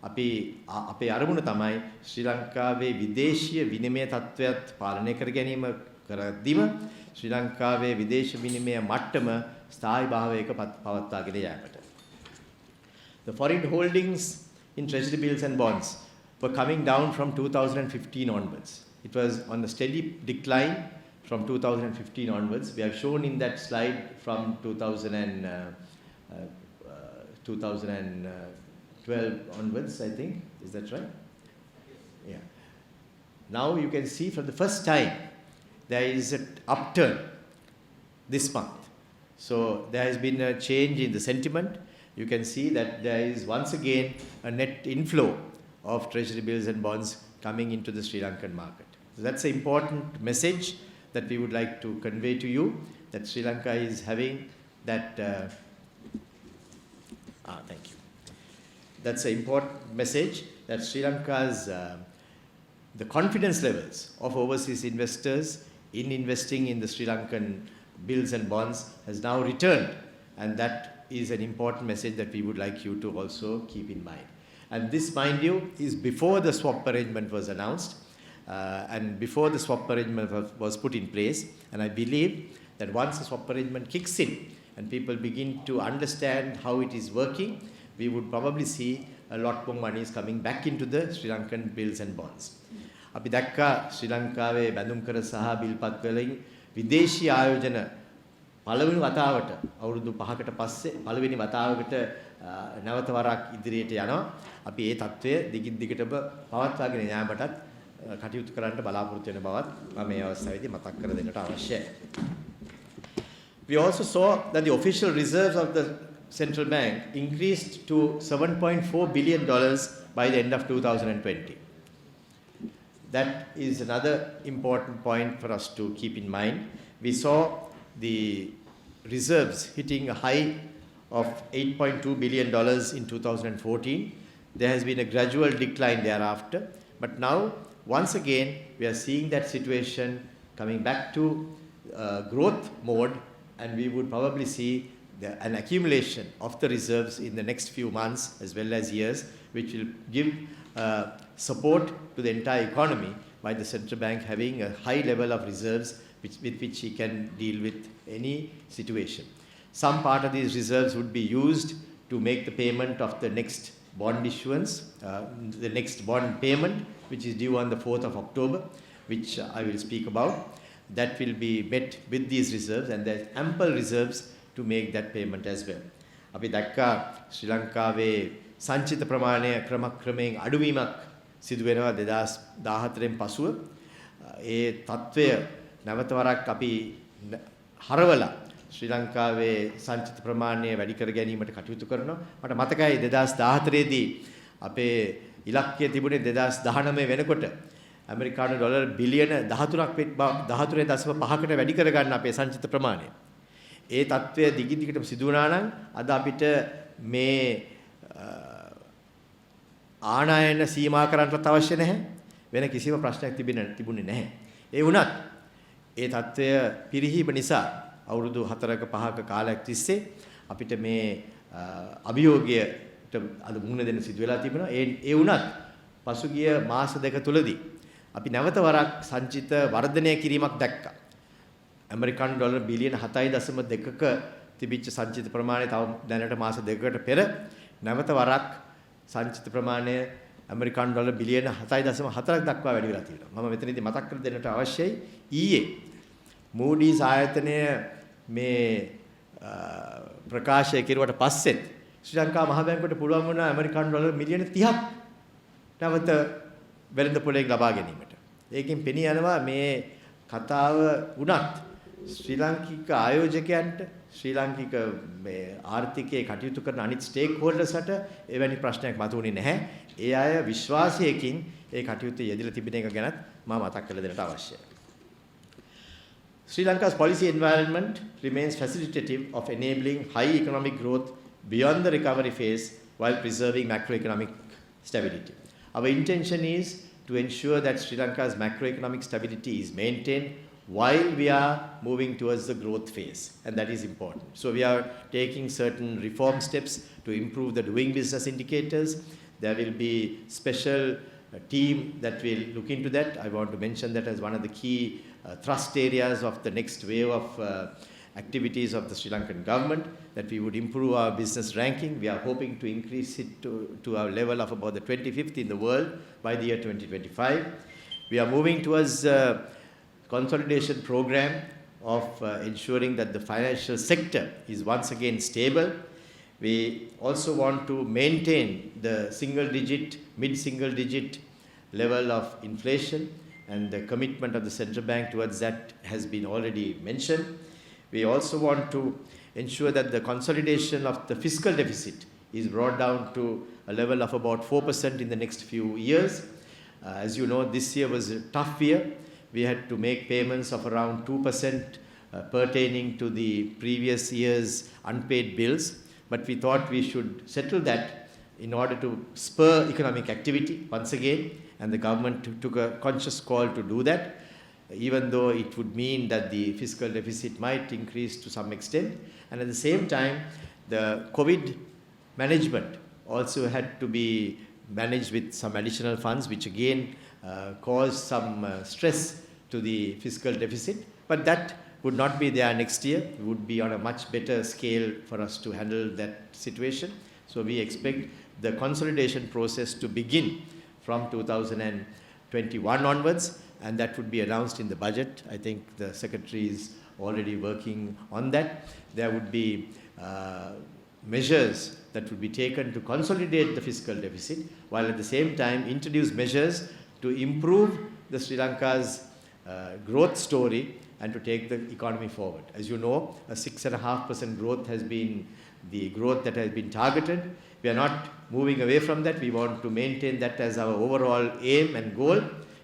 අපේ අරමුණ තමයි ශ්‍රී ලංකාවේ විදේශීය විනිමය තත්ත්වයක් පාලනය කර ගැනීම කරද්දීම ශ්‍රී ලංකාවේ විදේශ විනිමය මට්ටම ස්ථායී භාවයක පවත්වාගෙන යාමට. The foreign holdings in treasury bills and bonds were coming down from 2015 onwards. It was on a steady decline from 2015 onwards. We have shown in that slide from 2012 onwards, I think. Is that right? Yeah. Now you can see for the first time there is an upturn this month. So there has been a change in the sentiment. You can see that there is once again a net inflow of treasury bills and bonds coming into the Sri Lankan market. So that's an important message that we would like to convey to you, that Sri Lanka is having that. Thank you. That's an important message that Sri Lanka's the confidence levels of overseas investors in investing in the Sri Lankan bills and bonds has now returned, and that is an important message that we would like you to also keep in mind. And this, mind you, is before the swap arrangement was announced and before the swap arrangement was put in place. And I believe that once the swap arrangement kicks in and people begin to understand how it is working, we would probably see a lot more money is coming back into the Sri Lankan bills and bonds. අපි දැක්කා ශ්‍රී ලංකාවේ බැඳුම්කර සහ බිල්පත් වලින් විදේශී ආයෝජන පළවෙනි වතාවට අවුරුදු 5කට පස්සේ පළවෙනි වතාවකට නැවත වරක් ඉදිරියට යනවා. අපි ඒ தત્ත්වය දිගින් දිගටම පවත්වාගෙන යාමටත් කටයුතු කරන්න බලාපොරොත්තු වෙන බවත් මම මේ අවස්ථාවේදී මතක් කර දෙන්නට අවශ්‍යයි. We also saw that the official reserves of the central bank increased to $7.4 billion by the end of 2020. That is another important point for us to keep in mind. We saw the reserves hitting a high of $8.2 billion in 2014. There has been a gradual decline thereafter, but now once again we are seeing that situation coming back to growth mode, and we would probably see an accumulation of the reserves in the next few months as well as years, which will give support to the entire economy by the central bank having a high level of reserves with which he can deal with any situation. Some part of these reserves would be used to make the payment of the next bond issuance, the next bond payment, which is due on the 4th of October, which I will speak about. That will be met with these reserves, and there are ample reserves to make that payment as well. අපි දැක්කා ශ්‍රී ලංකාවේ සංචිත ප්‍රමාණය ක්‍රමක්‍රමයෙන් අඩුවීමක් සිදු වෙනවා 2014න් පසුව. ඒ තත්ත්වය නැවත වරක් අපි හරවලා ශ්‍රී ලංකාවේ සංචිත ප්‍රමාණය වැඩි කර ගැනීමට කටයුතු කරනවා. මට මතකයි 2014 දී අපේ ඉලක්කය තිබුණේ 2019 වෙනකොට ඇමරිකානු ඩොලර් බිලියන 13.5කට වැඩි කර ගන්න අපේ සංචිත ප්‍රමාණය. ඒ తත්වය දිගින් දිගටම සිදු වුණා නම් අද අපිට මේ ආනයන සීමා කරන්නත් අවශ්‍ය නැහැ. වෙන කිසිම ප්‍රශ්නයක් තිබුණේ නැහැ. ඒ වුණත් ඒ తත්වය පිරිහීම නිසා අවුරුදු 4ක 5ක කාලයක් තිස්සේ අපිට මේ අභියෝගයට අද මුහුණ දෙන්න සිදු වෙලා තිබෙනවා. ඒ වුණත් පසුගිය මාස දෙක තුලදී අපි නැවත වරක් සංචිත වර්ධනය කිරීමක් දැක්කා. ඇමරිකන් ඩොලර් බිලියන 7.2ක තිබිච්ච සංචිත ප්‍රමාණය තව දැනට මාස දෙකකට පෙර නැවත වරක් සංචිත ප්‍රමාණය ඇමරිකන් ඩොලර් බිලියන 7.4ක් දක්වා වැඩි වෙලා තියෙනවා. මම මෙතනදී මතක් කර දෙන්නට අවශ්‍යයි ඊයේ Moody's ආයතනය මේ ප්‍රකාශය කෙරුවට පස්සෙත් ශ්‍රී ලංකා මහ බැංකුවට පුළුවන් වුණා ඇමරිකන් ඩොලර් මිලියන 30ක් නැවත වෙළඳපොලෙන් ලබා ගැනීමට. ඒකෙන් පෙනී යනවා මේ කතාව වුණත් ශ්‍රී ලාංකික ආයෝජකයන්ට ශ්‍රී ලාංකික මේ ආර්ථිකයේ කටයුතු කරන අනිත් ස්ටේක් හෝල්ඩර්ස්ට එවැනි ප්‍රශ්නයක් මතුවුණේ නැහැ. ඒ අය විශ්වාසයකින් ඒ කටයුත්තේ යෙදලා තිබෙන එක ගැනත් මම මතක් කරලා දෙන්නට අවශ්‍යයි. Sri Lanka's policy environment remains facilitative of enabling high economic growth beyond the recovery phase while preserving macroeconomic stability. Our intention is to ensure that Sri Lanka's macroeconomic stability is maintained while we are moving towards the growth phase, and that is important. So we are taking certain reform steps to improve the doing business indicators. There will be special team that will look into that. I want to mention that as one of the key thrust areas of the next wave of activities of the Sri Lankan government, that we would improve our business ranking. We are hoping to increase it to our level of about the 25th in the world by the year 2025. We are moving towards consolidation program of ensuring that the financial sector is once again stable. We also want to maintain the mid-single digit level of inflation, and the commitment of the central bank towards that has been already mentioned. We also want to ensure that the consolidation of the fiscal deficit is brought down to a level of about 4% in the next few years. As you know, this year was a tough year. We had to make payments of around 2% pertaining to the previous year's unpaid bills, but we thought we should settle that in order to spur economic activity once again, and the government took a conscious call to do that, even though it would mean that the fiscal deficit might increase to some extent. And at the same time, the COVID management also had to be managed with some additional funds, which again caused some stress to the fiscal deficit. But that would not be there next year. It would be on a much better scale for us to handle that situation. So we expect the consolidation process to begin from 2021 onwards, and that would be announced in the budget. I think the Secretary is already working on that. There would be measures that would be taken to consolidate the fiscal deficit, while at the same time introduce measures to improve the Sri Lanka's growth story and to take the economy forward. As you know, a 6.5% growth has been the growth that has been targeted. We are not moving away from that. We want to maintain that as our overall aim and goal.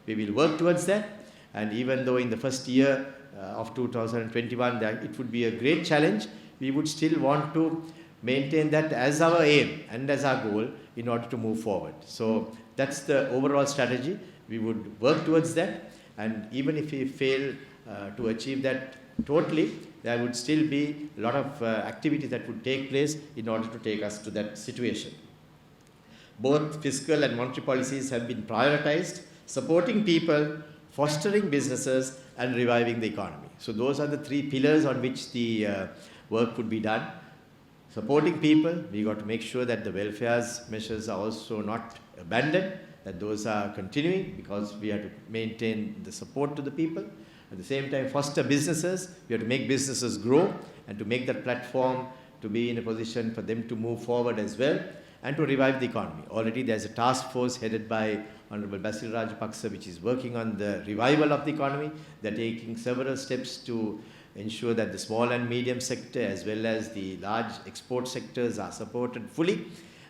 We will work towards that. And even though in the first year of 2021 that it would be a great challenge, we would still want to maintain that as our aim and as our goal in order to move forward. So that's the overall strategy. We would work towards that. And even if we fail to achieve that totally, there would still be a lot of activities that would take place in order to take us to that situation. Both fiscal and monetary policies have been prioritized, supporting people, fostering businesses, and reviving the economy. So those are the three pillars on which the work would be done. Supporting people, we got to make sure that the welfare measures are also not abandoned, that those are continuing, because we have to maintain the support to the people. At the same time, foster businesses. We have to make businesses grow and to make that platform to be in a position for them to move forward as well, and to revive the economy. Already there's a task force headed by Honorable Basil Rajapaksa, which is working on the revival of the economy. They're taking several steps to ensure that the small and medium sector as well as the large export sectors are supported fully,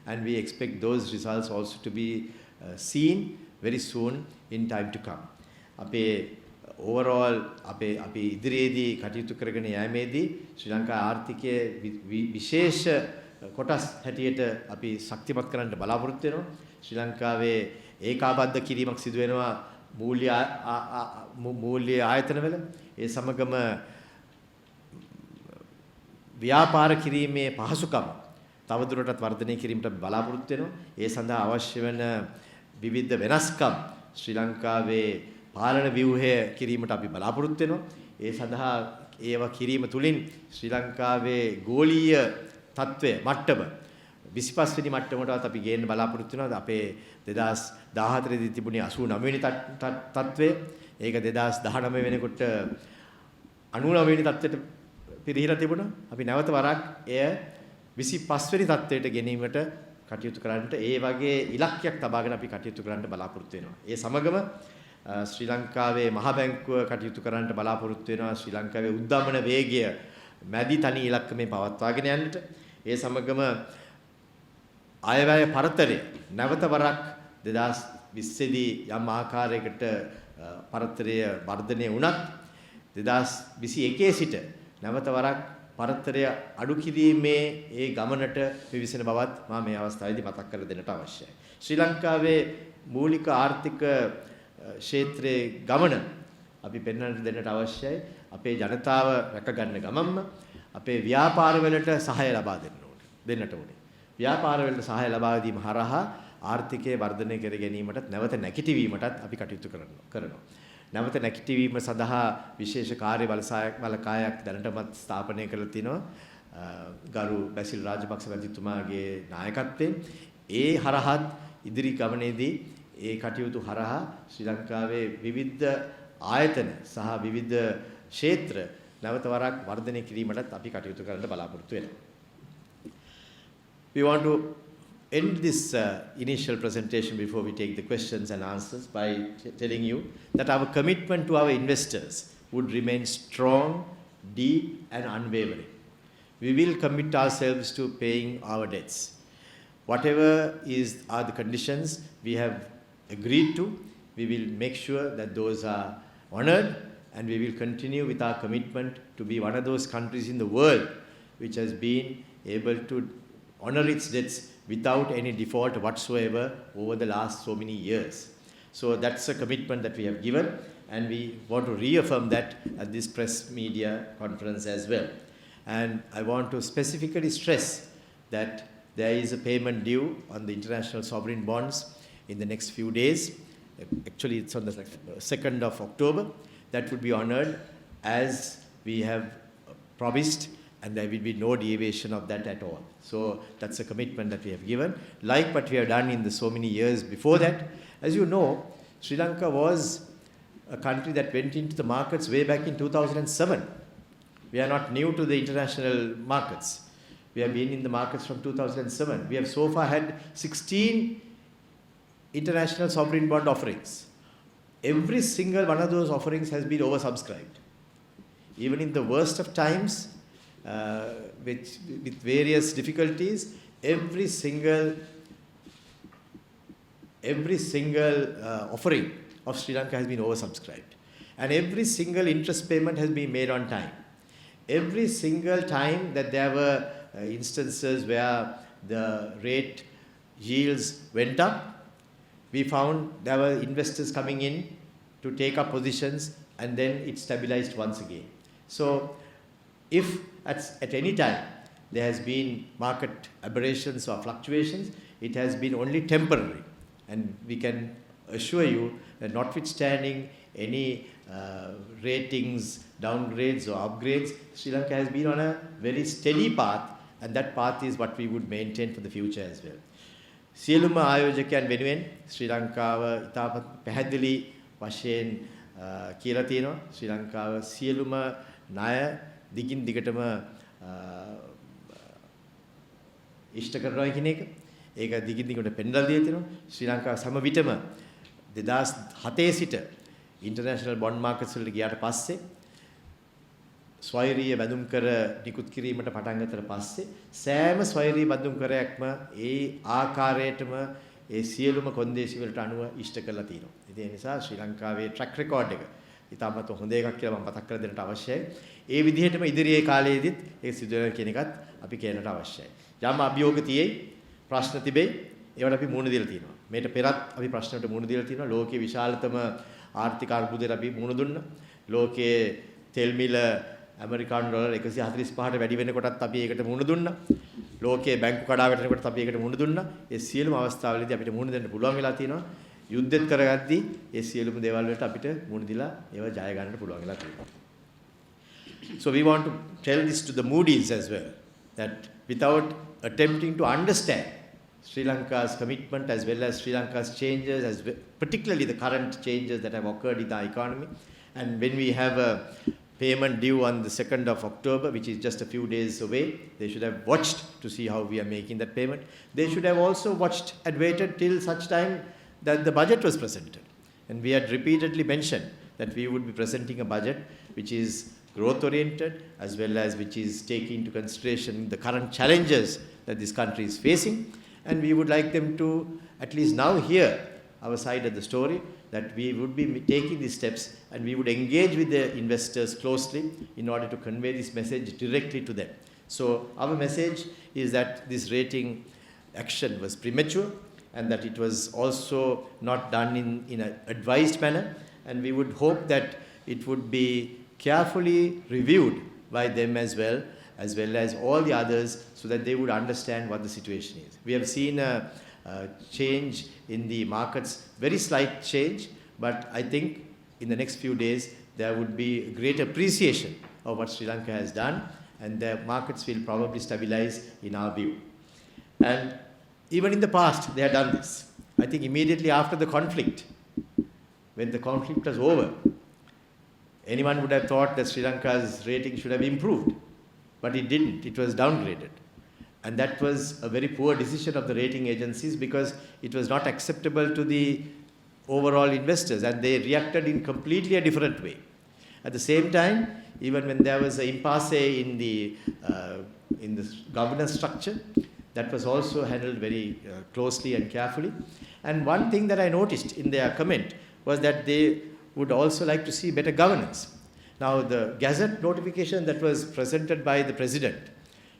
and we expect those results also to be seen very soon in time to come. අපේ overall අපි ඉදිරියේදී කටයුතු කරගෙන යෑමේදී ශ්‍රී ලංකා ආර්ථිකයේ විශේෂ කොටස් හැටියට අපි ශක්තිමත් කරන්න බලාපොරොත්තු වෙනවා. ශ්‍රී ලංකාවේ ඒකාබද්ධ කිරීමක් සිදු වෙනවා මූල්‍ය ආයතනවල. ඒ සමගම ව්‍යාපාර කිරීමේ පහසුකම් තවදුරටත් වර්ධනය කිරීමට බලාපොරොත්තු වෙනවා. ඒ සඳහා අවශ්‍ය වෙන විවිධ වෙනස්කම් ශ්‍රී ලංකාවේ පාලන ව්‍යුහය කිරීමට අපි බලාපොරොත්තු වෙනවා. ඒ සඳහා ඒවා කිරීම තුළින් ශ්‍රී ලංකාවේ ගෝලීය තත්ත්වය මට්ටම 25 වෙනි මට්ටමටවත් අපි ගේන්න බලාපොරොත්තු වෙනවා. අපේ 2014 දී තිබුණේ 89 වෙනි තත්ත්වය. ඒක 2019 වෙනකොට 99 වෙනි තත්ත්වයට පිරිහිලා තිබුණා. අපි නැවත වරක් එය 25 වෙනි තත්ත්වයට ගෙනීමට කටයුතු කරන්නට ඒ වගේ ඉලක්කයක් තබාගෙන අපි කටයුතු කරන්න බලාපොරොත්තු වෙනවා. ඒ සමගම ශ්‍රී ලංකාවේ මහ බැංකුව කටයුතු කරන්නට බලාපොරොත්තු වෙනවා. ශ්‍රී ලංකාවේ උද්දමන වේගය මැදි තනි ඉලක්කමේ පවත්වාගෙන යන්නට. ඒ සමගම අයවැය පරතරය නැවත වරක් 2020 දී යම් ආකාරයකට පරතරය වර්ධනය වුණත් 2021 සිට නැවත වරක් පරතරය අඩු කිරීමේ ඒ ගමනට පිවිසෙන බවත් මම මේ අවස්ථාවේදී මතක් කරලා දෙන්නට අවශ්‍යයි. ශ්‍රී ලංකාවේ මූලික ආර්ථික ක්ෂේත්‍රයේ ගමන අපි පෙන්වන්නට දෙන්නට අවශ්‍යයි. අපේ ජනතාව රැකගන්න ගමන්ම අපේ ව්‍යාපාර වලට සහාය ලබා දෙන්නට ඕනේ. ව්‍යාපාර වලට සහාය ලබා දීම හරහා ආර්ථිකය වර්ධනය කර ගැනීමටත් නැවත නැගිටවීමටත් අපි කටයුතු කරනවා. නැවත නැගිටවීම සඳහා විශේෂ කාර්ය බලකායක් දැනටමත් ස්ථාපනය කරලා තිනවා. ගරු බැසිල් රාජපක්ෂ මැතිතුමාගේ නායකත්වයෙන් ඒ හරහත් ඉදිරි ගමනේදී ඒ කටයුතු හරහා ශ්‍රී ලංකාවේ විවිධ ආයතන සහ විවිධ ක්ෂේත්‍ර නැවත වරක් වර්ධනය කිරීමටත් අපි කටයුතු කරන්න බලාපොරොත්තු වෙනවා. We want to end this initial presentation before we take the questions and answers by telling you that our commitment to our investors would remain strong, deep and unwavering. We will commit ourselves to paying our debts. Whatever are the conditions we have agreed to, we will make sure that those are honored, and we will continue with our commitment to be one of those countries in the world which has been able to honor its debts without any default whatsoever over the last so many years. So that's a commitment that we have given, and we want to reaffirm that at this press media conference as well. And I want to specifically stress that there is a payment due on the international sovereign bonds in the next few days. Actually, it's on the 2nd of October. That would be honored as we have promised, and there will be no deviation of that at all. So that's a commitment that we have given, like what we have done in the so many years before that. As you know, Sri Lanka was a country that went into the markets way back in 2007. We are not new to the international markets. We have been in the markets from 2007. We have so far had 16 international sovereign bond offerings. Every single one of those offerings has been oversubscribed. Even in the worst of times, with various difficulties, every single offering of Sri Lanka has been oversubscribed, and every single interest payment has been made on time. Every single time that there were instances where the rate yields went up, we found there were investors coming in to take up positions, and then it stabilized once again. So if at any time there has been market aberrations or fluctuations, it has been only temporary. And we can assure you that notwithstanding any ratings, downgrades or upgrades, Sri Lanka has been on a very steady path, and that path is what we would maintain for the future as well. සියලුම ආයෝජකයන් වෙනුවෙන් ශ්‍රී ලංකාව ඉතාමත් පැහැදිලි වශයෙන් කියලා තියෙනවා. ශ්‍රී ලංකාව සියලුම ණය දිගින් දිගටම ඉෂ්ට කරනවා කියන එක. ඒක දිගින් දිගට පෙන්වලා දීලා තියෙනවා. ශ්‍රී ලංකාව සම විටම 2007 සිට ඉන්ටර්නැෂනල් බොන්ඩ් මාකට්ස් වලට ගියාට පස්සේ ස්වෛරීය බැඳුම් කර නිකුත් කිරීමට පටන් ගත්තට පස්සේ සෑම ස්වෛරීය බැඳුම් කරයක්ම ඒ ආකාරයටම ඒ සියලුම කොන්දේසි වලට අනුව ඉෂ්ට කරලා තියෙනවා. ඉතින් ඒ නිසා ශ්‍රී ලංකාවේ ට්‍රැක් රෙකෝඩ් එක ඉතාමත් හොඳ එකක් කියලා මම මතක් කර දෙන්නට අවශ්‍යයි. ඒ විදිහටම ඉදිරියේ කාලයේදීත් ඒක සිදු වෙනවා කියන එකත් අපි කියන්නට අවශ්‍යයි. යම් අභියෝග තියෙයි, ප්‍රශ්න තිබෙයි, ඒවට අපි මුහුණ දීලා තියෙනවා. මේට පෙරත් අපි ප්‍රශ්නවලට මුහුණ දීලා තියෙනවා. ලෝකයේ විශාලතම ආර්ථික අර්බුදයට අපි මුහුණ දුන්නා. ලෝකයේ තෙල් මිල ඇමරිකානු ඩොලර් 145ට වැඩි වෙනකොටත් අපි ඒකට මුහුණ දුන්නා. ලෝකයේ බැංකු කඩා වැටෙනකොටත් අපි ඒකට මුහුණ දුන්නා. ඒ සියලුම අවස්ථාවලදී අපිට මුහුණ දෙන්න පුළුවන් වෙලා තියෙනවා. යුද්ධෙත් කරගද්දී ඒ සියලුම දේවල් වලට අපිට මුහුණ දීලා ඒවා ජය ගන්නට පුළුවන් වෙලා තියෙනවා. So we want to tell this to the Moody's as well, that without attempting to understand Sri Lanka's commitment as well as Sri Lanka's changes, particularly the current changes that have occurred in our economy, and when we have a payment due on the 2nd of October, which is just a few days away, they should have watched to see how we are making that payment. They should have also watched and waited till such time that the budget was presented. And we had repeatedly mentioned that we would be presenting a budget which is growth-oriented as well as which is taking into consideration the current challenges that this country is facing. And we would like them to at least now hear our side of the story, that we would be taking these steps and we would engage with the investors closely in order to convey this message directly to them. So our message is that this rating action was premature and that it was also not done in an advised manner, and we would hope that it would be carefully reviewed by them as well as all the others, so that they would understand what the situation is. We have seen a change in the markets, very slight change, but I think in the next few days there would be a great appreciation of what Sri Lanka has done, and the markets will probably stabilize in our view. And even in the past they have done this. I think immediately after the conflict, when the conflict was over, anyone would have thought that Sri Lanka's rating should have improved, but it didn't. It was downgraded. And that was a very poor decision of the rating agencies, because it was not acceptable to the overall investors, and they reacted in completely a different way. At the same time, even when there was an impasse in the governance structure, that was also handled very closely and carefully. And one thing that I noticed in their comment was that they would also like to see better governance. Now, the Gazette notification that was presented by the President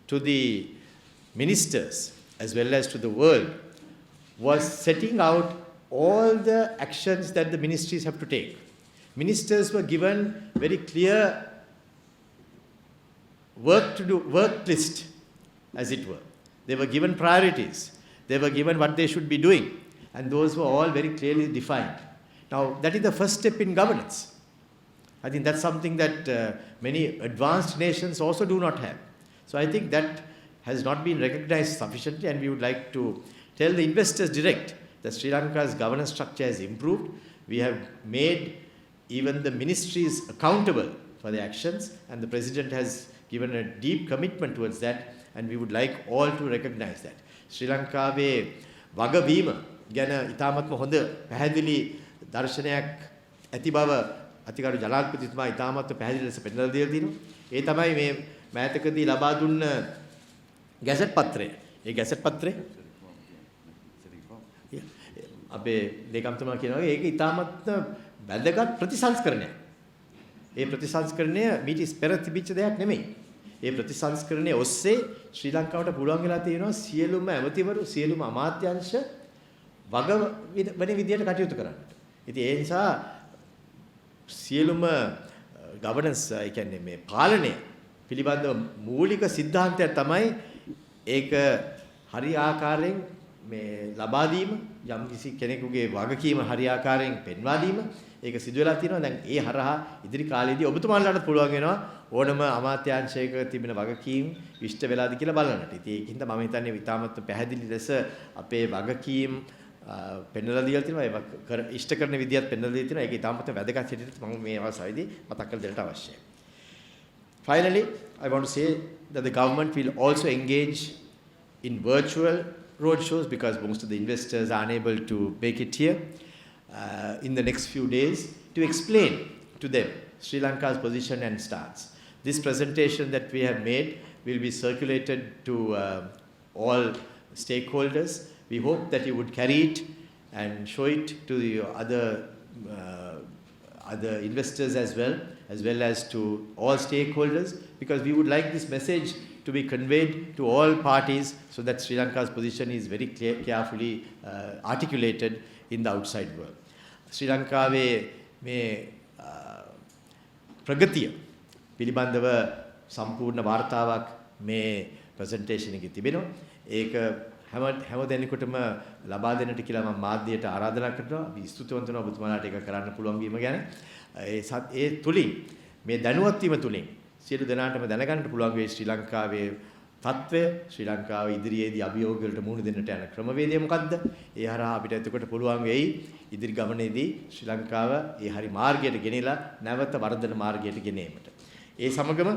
to the ministers as well as to the world was setting out all the actions that the ministries have to take. Ministers were given very clear work list, as it were. They were given priorities. They were given what they should be doing, and those were all very clearly defined. Now, that is the first step in governance. I think that's something that many advanced nations also do not have. So I think that has not been recognized sufficiently, and we would like to tell the investors direct that Sri Lanka's governance structure has improved. We have made even the ministries accountable for their actions, and the President has given a deep commitment towards that, and we would like all to recognize that. Sri Lankaවේ වගවීම ගැන ඉතාමත්ම හොඳ පැහැදිලි දර්ශනයක් ඇති බව අතිගරු ජනාධිපතිතුමා ඉතාමත්ම පැහැදිලි ලෙස පෙන්නලා දීලා තිනවා. ඒ තමයි මේ මෑතකදී ලබා දුන්න ගැසට් පත්‍රය. ඒ ගැසට් පත්‍රය අපේ ලේකම්තුමා කියනවා ඒක ඉතාමත්ම වැදගත් ප්‍රතිසංස්කරණයක්. ඒ ප්‍රතිසංස්කරණය මීට පෙර තිබිච්ච දෙයක් නෙමෙයි. ඒ ප්‍රතිසංස්කරණයේ ඔස්සේ ශ්‍රී ලංකාවට පුළුවන් වෙලා තියෙනවා සියලුම ඇමතිවරු සියලුම අමාත්‍යාංශ වග වෙන විදියට කටයුතු කරන්නට. ඉතින් ඒ නිසා සියලුම ගවර්නන්ස් ඒ කියන්නේ මේ පාලනය පිළිබඳව මූලික સિદ્ધාන්තය තමයි ඒක හරි ආකාරයෙන් මේ ලබා දීම, යම් කිසි කෙනෙකුගේ වගකීම හරි ආකාරයෙන් පෙන්වා දීම. ඒක සිදු වෙලා තියෙනවා. දැන් ඒ හරහා ඉදිරි කාලේදී ඔබතුමාලාට පුළුවන් වෙනවා ඕනම අමාත්‍යාංශයක තිබෙන වගකීම් ඉෂ්ට වෙලාද කියලා බලන්නට. ඉතින් ඒකින්ද මම හිතන්නේ ඉතාමත් පැහැදිලි ලෙස අපේ වගකීම් පෙන්වලා දීලා තියෙනවා. ඒක ඉෂ්ට කරන විදියත් පෙන්වලා දීලා තියෙනවා. ඒක ඉතාමත් වැදගත් හැටියට මම මේ අවස්ථාවේදී මතක් කරලා දෙන්නට අවශ්‍යයි. Finally, I want to say that the government will also engage in virtual roadshows, because most of the investors are unable to make it here, in the next few days, to explain to them Sri Lanka's position and stance. This presentation that we have made will be circulated to all stakeholders. We hope that you would carry it and show it to the other investors as well as to all stakeholders, because we would like this message to be conveyed to all parties so that Sri Lanka's position is very carefully articulated in the outside world. Sri Lankaවේ මේ ප්‍රගතිය පිළිබඳව සම්පූර්ණ වාර්තාවක් මේ presentation එකේ තිබෙනවා. ඒක හැම දෙනෙකුටම ලබා දෙන්නට කියලා මම මාධ්‍යයට ආරාධනා කරනවා. අපි ස්තුතිවන්ත වෙනවා ඔබතුමාලාට ඒක කරන්න පුළුවන් වීම ගැන. ඒ තුලින් මේ දැනුවත් වීම තුලින් සියලු දෙනාටම දැනගන්න පුළුවන් වෙයි ශ්‍රී ලංකාවේ තත්ත්වය, ශ්‍රී ලංකාව ඉදිරියේදී අභියෝග වලට මුහුණ දෙන්නට යන ක්‍රමවේදය මොකක්ද? ඒ හරහා අපිට එතකොට පුළුවන් වෙයි ඉදිරි ගමනේදී ශ්‍රී ලංකාව ඒ හරි මාර්ගයට ගෙනිලා නැවත වර්ධන මාර්ගයට ගෙනීමට. ඒ සමගම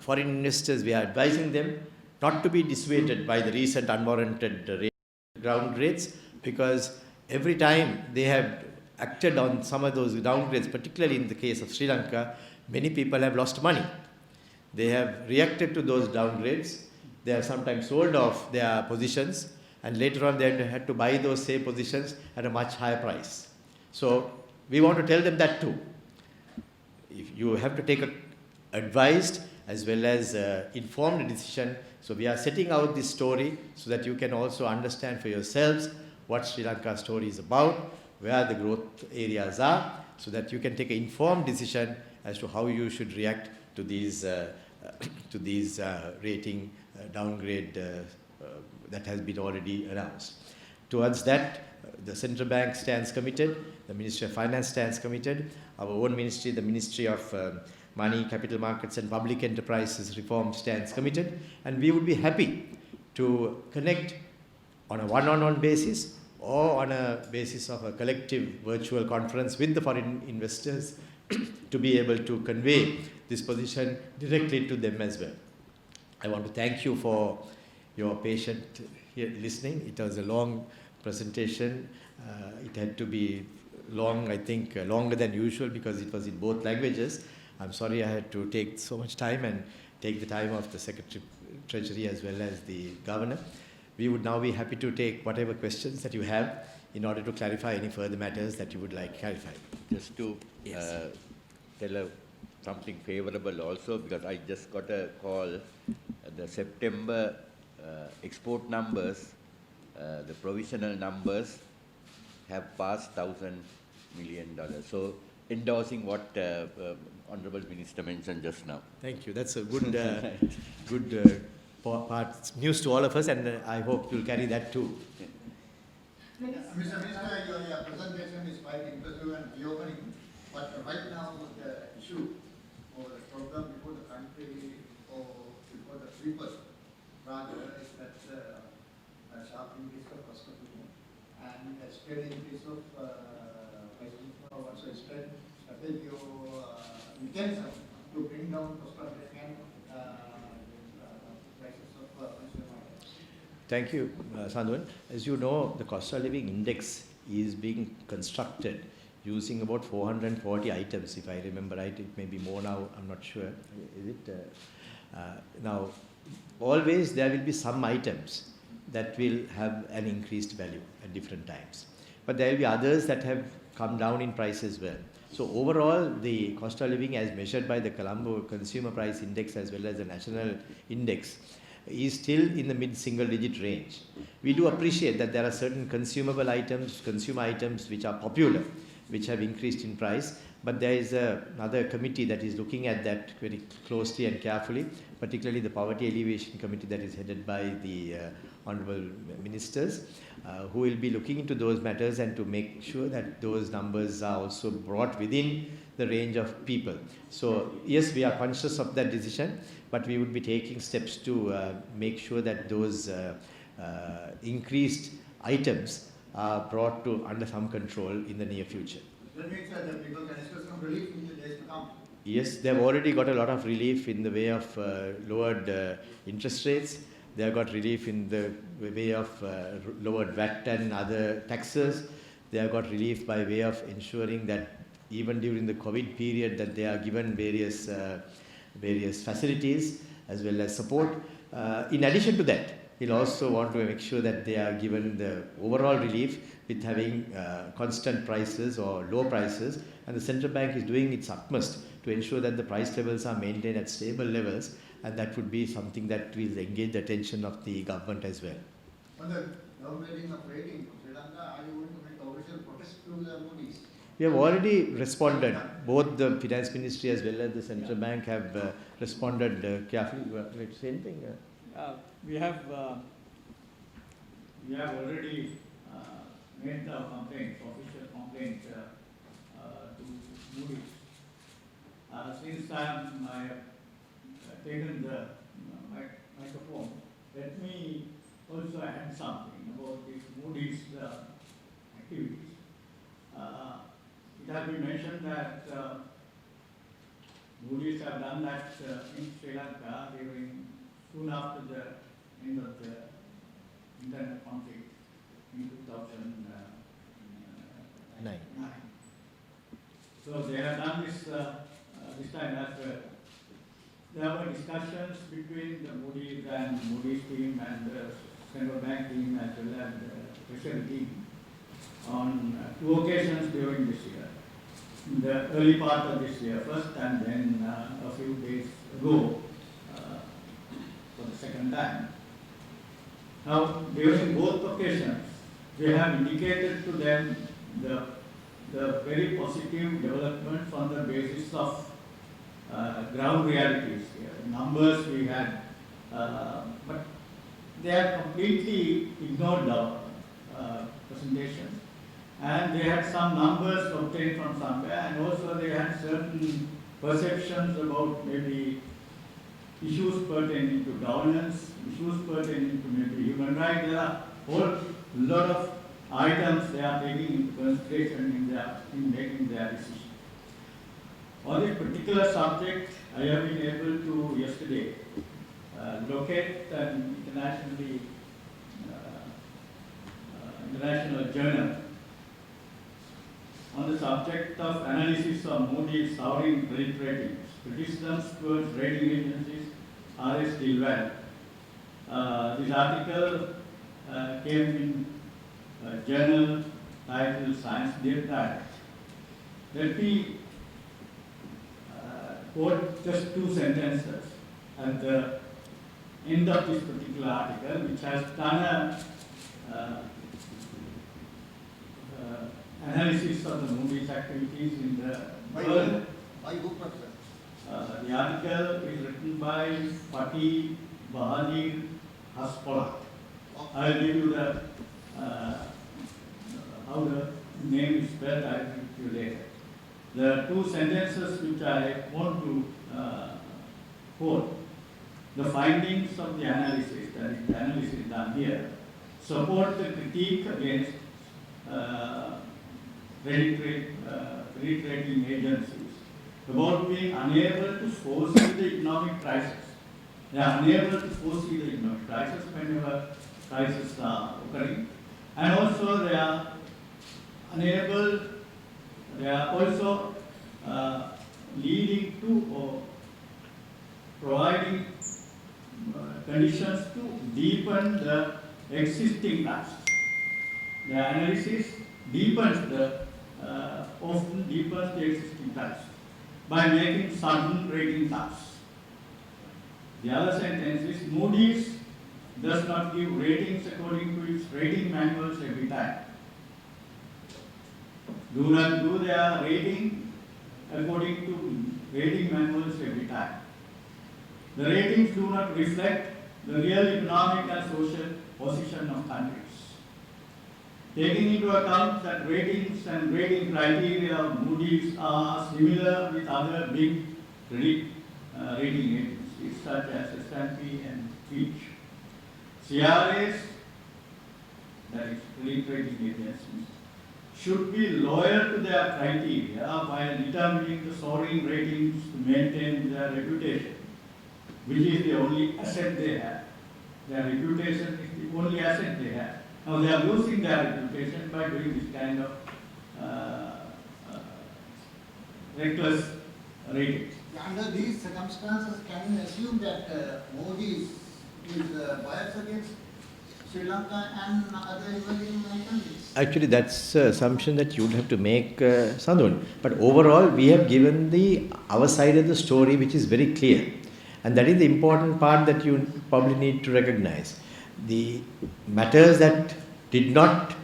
foreign investors, we are advising them not to be dissuaded by the recent unwarranted downgrades, because every time they have acted on some of those downgrades, particularly in the case of Sri Lanka, many people have lost money. They have reacted to those downgrades. They have sometimes sold off their positions, and later on they had to buy those same positions at a much higher price. So we want to tell them that too. If you have to take an advised as well as informed decision. So we are setting out this story so that you can also understand for yourselves what Sri Lanka's story is about, where the growth areas are, so that you can take an informed decision as to how you should react to these rating downgrade that has been already announced. Towards that, the central bank stands committed, the Ministry of Finance stands committed, our own ministry, the Ministry of Money, Capital Markets and Public Enterprises Reform stands committed, and we would be happy to connect on a one-on-one basis or on a basis of a collective virtual conference with the foreign investors to be able to convey this position directly to them as well. I want to thank you for your patient listening. It was a long presentation. It had to be long, I think longer than usual because it was in both languages. I'm sorry I had to take so much time and take the time of the Secretary Treasury as well as the Governor. We would now be happy to take whatever questions that you have in order to clarify any further matters that you would like clarified.
Just to tell something favorable also, because I just got a call, the September export numbers, the provisional numbers have passed $1,000 million. So endorsing what Honorable Minister mentioned just now.
Thank you. That's a good, part, news to all of us, and I hope you'll carry that too.
Mr. Minister, your presentation is quite impressive and eye-opening, but right now the issue or the problem before the country or before the people rather is that a sharp increase of cost of living and a steady increase of prices of also spread strategy or intention to bring down cost of living and prices of consumer items.
Thank you, Sandhuan. As you know, the cost of living index is being constructed using about 440 items, if I remember right. It may be more now, I'm not sure. Is it? Now, always there will be some items that will have an increased value at different times. But there will be others that have come down in price as well. So overall, the cost of living as measured by the Colombo Consumer Price Index as well as the National Index is still in the mid-single digit range. We do appreciate that there are certain consumable items, consumer items which are popular, which have increased in price, but there is another committee that is looking at that very closely and carefully, particularly the Poverty Alleviation Committee that is headed by the Honourable Ministers, who will be looking into those matters and to make sure that those numbers are also brought within the range of people. So yes, we are conscious of that decision, but we would be taking steps to make sure that those increased items are brought to under some control in the near future.
That means that people can expect some relief in the days to come.
Yes, they have already got a lot of relief in the way of lowered interest rates. They have got relief in the way of lowered VAT and other taxes. They have got relief by way of ensuring that even during the COVID period that they are given various facilities as well as support. In addition to that, he'll also want to make sure that they are given the overall relief with having constant prices or low prices. And the central bank is doing its utmost to ensure that the price levels are maintained at stable levels, and that would be something that will engage the attention of the government as well.
On the downgrading of rating from Sri Lanka, are you going to make official protest to the Moody's?
We have already responded. Both the finance ministry as well as the central bank have responded carefully. You want to say anything?
We have already made the complaint, official complaint to Moody's. Since I have taken the microphone, let me also add something about this Moody's activities. It has been mentioned that Moody's have done that in Sri Lanka soon after the end of the internal conflict in 2009. So they have done this this time as well. There were discussions between the Moody's team and the central bank team as well as the treasury team on two occasions during this year. The early part of this year first, and then a few days ago for the second time. Now, during both occasions, we have indicated to them the very positive developments on the basis of ground realities here. Numbers we had, but they have completely ignored our presentation. And they had some numbers obtained from somewhere, and also they had certain perceptions about maybe issues pertaining to governance, issues pertaining to maybe human rights. There are a whole lot of items they are taking into consideration in making their decision. On this particular subject, I have been able to yesterday locate an international journal on the subject of analysis of Moody's sovereign credit ratings, criticisms towards rating agencies, R.S. Dilwell. This article came in a journal titled Science Direct. Let me quote just two sentences at the end of this particular article, which has done a analysis of the Moody's activities in the world.
By who, Professor?
The article is written by Fatih Bahadir Haspolat. I'll give you the how the name is spelled. I'll give you later. The two sentences which I want to quote: the findings of the analysis, that is the analysis done here, support the critique against credit rating agencies about being unable to foresee the economic crisis. They are unable to foresee the economic crisis whenever crises are occurring, and also they are unable. They are also leading to or providing conditions to deepen the existing crisis. The analysis often deepens the existing crisis by making sudden rating cuts. The other sentence is Moody's does not give ratings according to its rating manuals every time. Do not do their rating according to rating manuals every time. The ratings do not reflect the real economic and social position of countries. Taking into account that ratings and rating criteria of Moody's are similar with other big rating agencies such as S&P and Fitch, CRAs, that is credit rating agencies, should be loyal to their criteria while determining the soaring ratings to maintain their reputation, which is the only asset they have. Their reputation is the only asset they have. Now they are losing their reputation by doing this kind of reckless ratings.
Under these circumstances, can you assume that Moody's is biased against Sri Lanka and other emerging countries.
Actually, that's an assumption that you'd have to make, Sandun. But overall, we have given our side of the story, which is very clear. And that is the important part that you probably need to recognize. The matters that did not,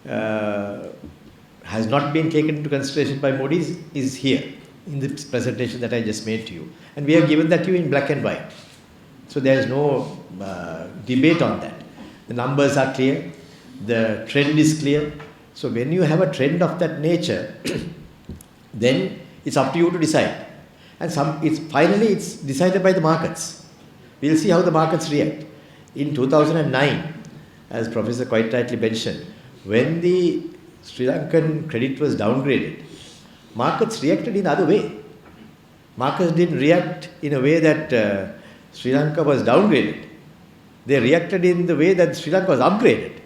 has not been taken into consideration by Moody's is here in the presentation that I just made to you. And we have given that to you in black and white. So there is no debate on that. The numbers are clear. The trend is clear. So when you have a trend of that nature, then it's up to you to decide. And finally it's decided by the markets. We'll see how the markets react. In 2009, as Professor quite rightly mentioned, when the Sri Lankan credit was downgraded, markets reacted in the other way. Markets didn't react in a way that Sri Lanka was downgraded. They reacted in the way that Sri Lanka was upgraded.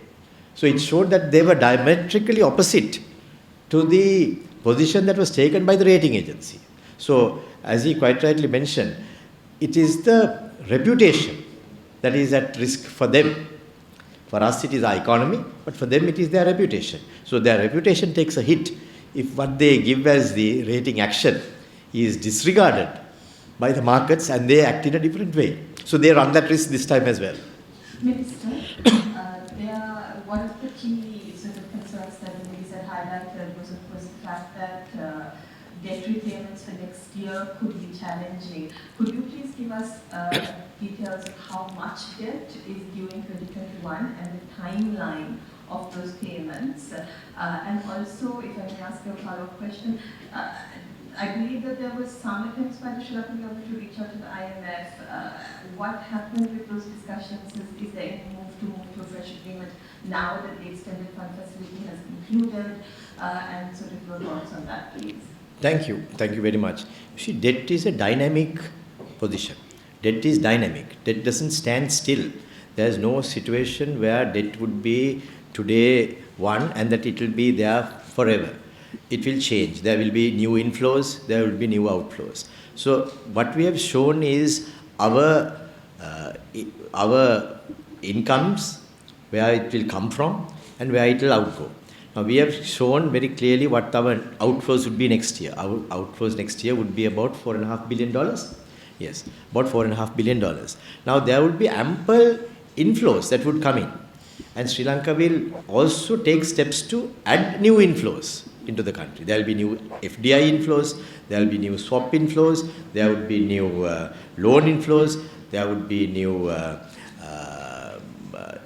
So it showed that they were diametrically opposite to the position that was taken by the rating agency. So, as he quite rightly mentioned, it is the reputation that is at risk for them. For us, it is our economy, but for them, it is their reputation. So, their reputation takes a hit if what they give as the rating action is disregarded by the markets and they act in a different way. So, they run that risk this time as well.
Minister, one of the key sort of concerns that the Moody's had highlighted was, of course, the fact that debt repayments for next year could be challenging. Could you please give us details of how much debt is due in 2021 and the timeline of those payments? And also, if I may ask you a follow-up question, I believe that there was some attempts by the Sri Lankan government to reach out to the IMF. What happened with those discussions? Is there any move to a fresh agreement now that the extended fund facility has concluded? And sort of your thoughts on that, please.
Thank you. Thank you very much. You see, debt is a dynamic position. Debt is dynamic. Debt doesn't stand still. There is no situation where debt would be today one and that it will be there forever. It will change. There will be new inflows, there will be new outflows. So what we have shown is our incomes, where it will come from and where it will outgo. Now we have shown very clearly what our outflows would be next year. Our outflows next year would be about $4.5 billion. Yes, about $4.5 billion. Now there would be ample inflows that would come in. And Sri Lanka will also take steps to add new inflows into the country. There will be new FDI inflows, there will be new swap inflows, there would be new loan inflows, there would be new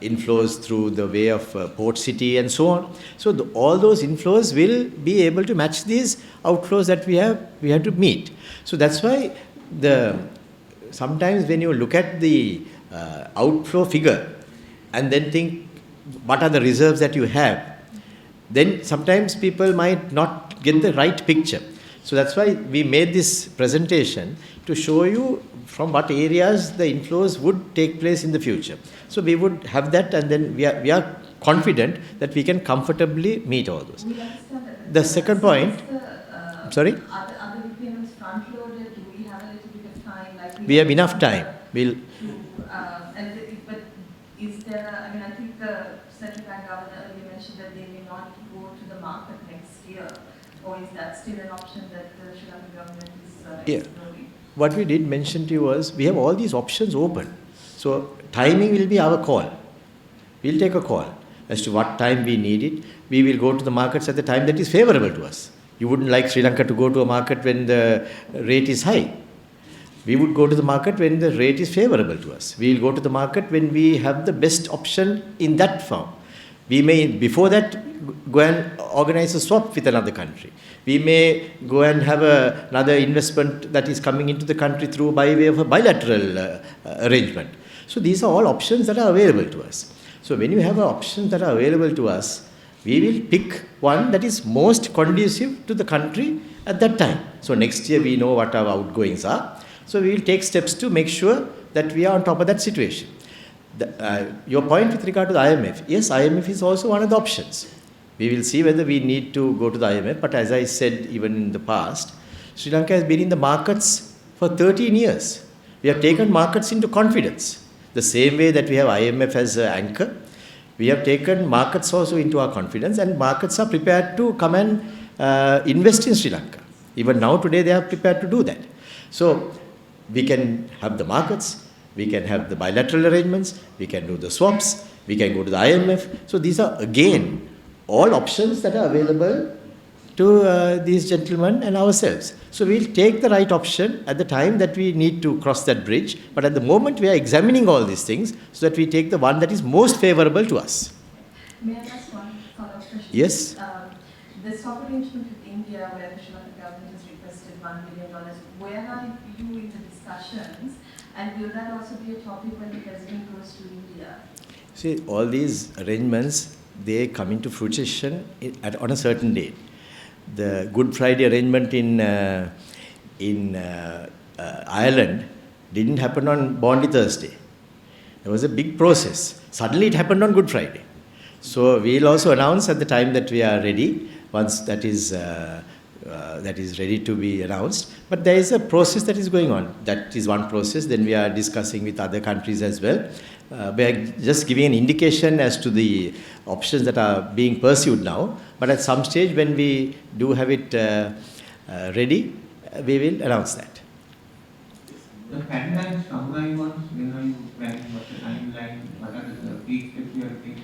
inflows through the way of port city and so on. So all those inflows will be able to match these outflows that we have to meet. So that's why sometimes when you look at the outflow figure and then think what are the reserves that you have, then sometimes people might not get the right picture. So that's why we made this presentation to show you from what areas the inflows would take place in the future. So we would have that, and then we are confident that we can comfortably meet all those.
We understand that.
The second point, sorry?
Are the repayments front-loaded? Do we have a little bit of time?
We have enough time.
But is there, I think the central bank governor earlier mentioned that they may not go to the market next year, or is that still an option that the Sri Lankan government is exploring?
What we did mention to you was we have all these options open. So timing will be our call. We'll take a call as to what time we need it. We will go to the markets at the time that is favorable to us. You wouldn't like Sri Lanka to go to a market when the rate is high. We would go to the market when the rate is favorable to us. We will go to the market when we have the best option in that form. We may, before that, go and organize a swap with another country. We may go and have another investment that is coming into the country through by way of a bilateral arrangement. So these are all options that are available to us. So when you have options that are available to us, we will pick one that is most conducive to the country at that time. So next year we know what our outgoings are. So we will take steps to make sure that we are on top of that situation. Your point with regard to the IMF, yes, IMF is also one of the options. We will see whether we need to go to the IMF, but as I said even in the past, Sri Lanka has been in the markets for 13 years. We have taken markets into confidence. The same way that we have IMF as an anchor, We have taken markets also into our confidence, and markets are prepared to come and invest in Sri Lanka. Even now, today, they are prepared to do that. So, we can have the markets, we can have the bilateral arrangements, we can do the swaps, we can go to the IMF. So, these are again all options that are available to these gentlemen and ourselves. So, we'll take the right option at the time that we need to cross that bridge. But at the moment, we are examining all these things so that we take the one that is most favorable to us.
May I ask one follow-up question?
Yes.
The swap arrangement with India, where the Sri Lankan government has requested $1 billion, where are you in the discussions? And will that also be a topic when the president goes to India?
See, all these arrangements, they come into fruition on a certain date. The Good Friday arrangement in Ireland didn't happen on Bondi Thursday. There was a big process. Suddenly it happened on Good Friday. So we'll also announce at the time that we are ready, once that is ready to be announced. But there is a process that is going on. That is one process. Then we are discussing with other countries as well. We are just giving an indication as to the options that are being pursued now. But at some stage when we do have it ready, we will announce that.
The Panda and Samurai ones, when are you planning? What's the timeline? What are the peaks that you are taking?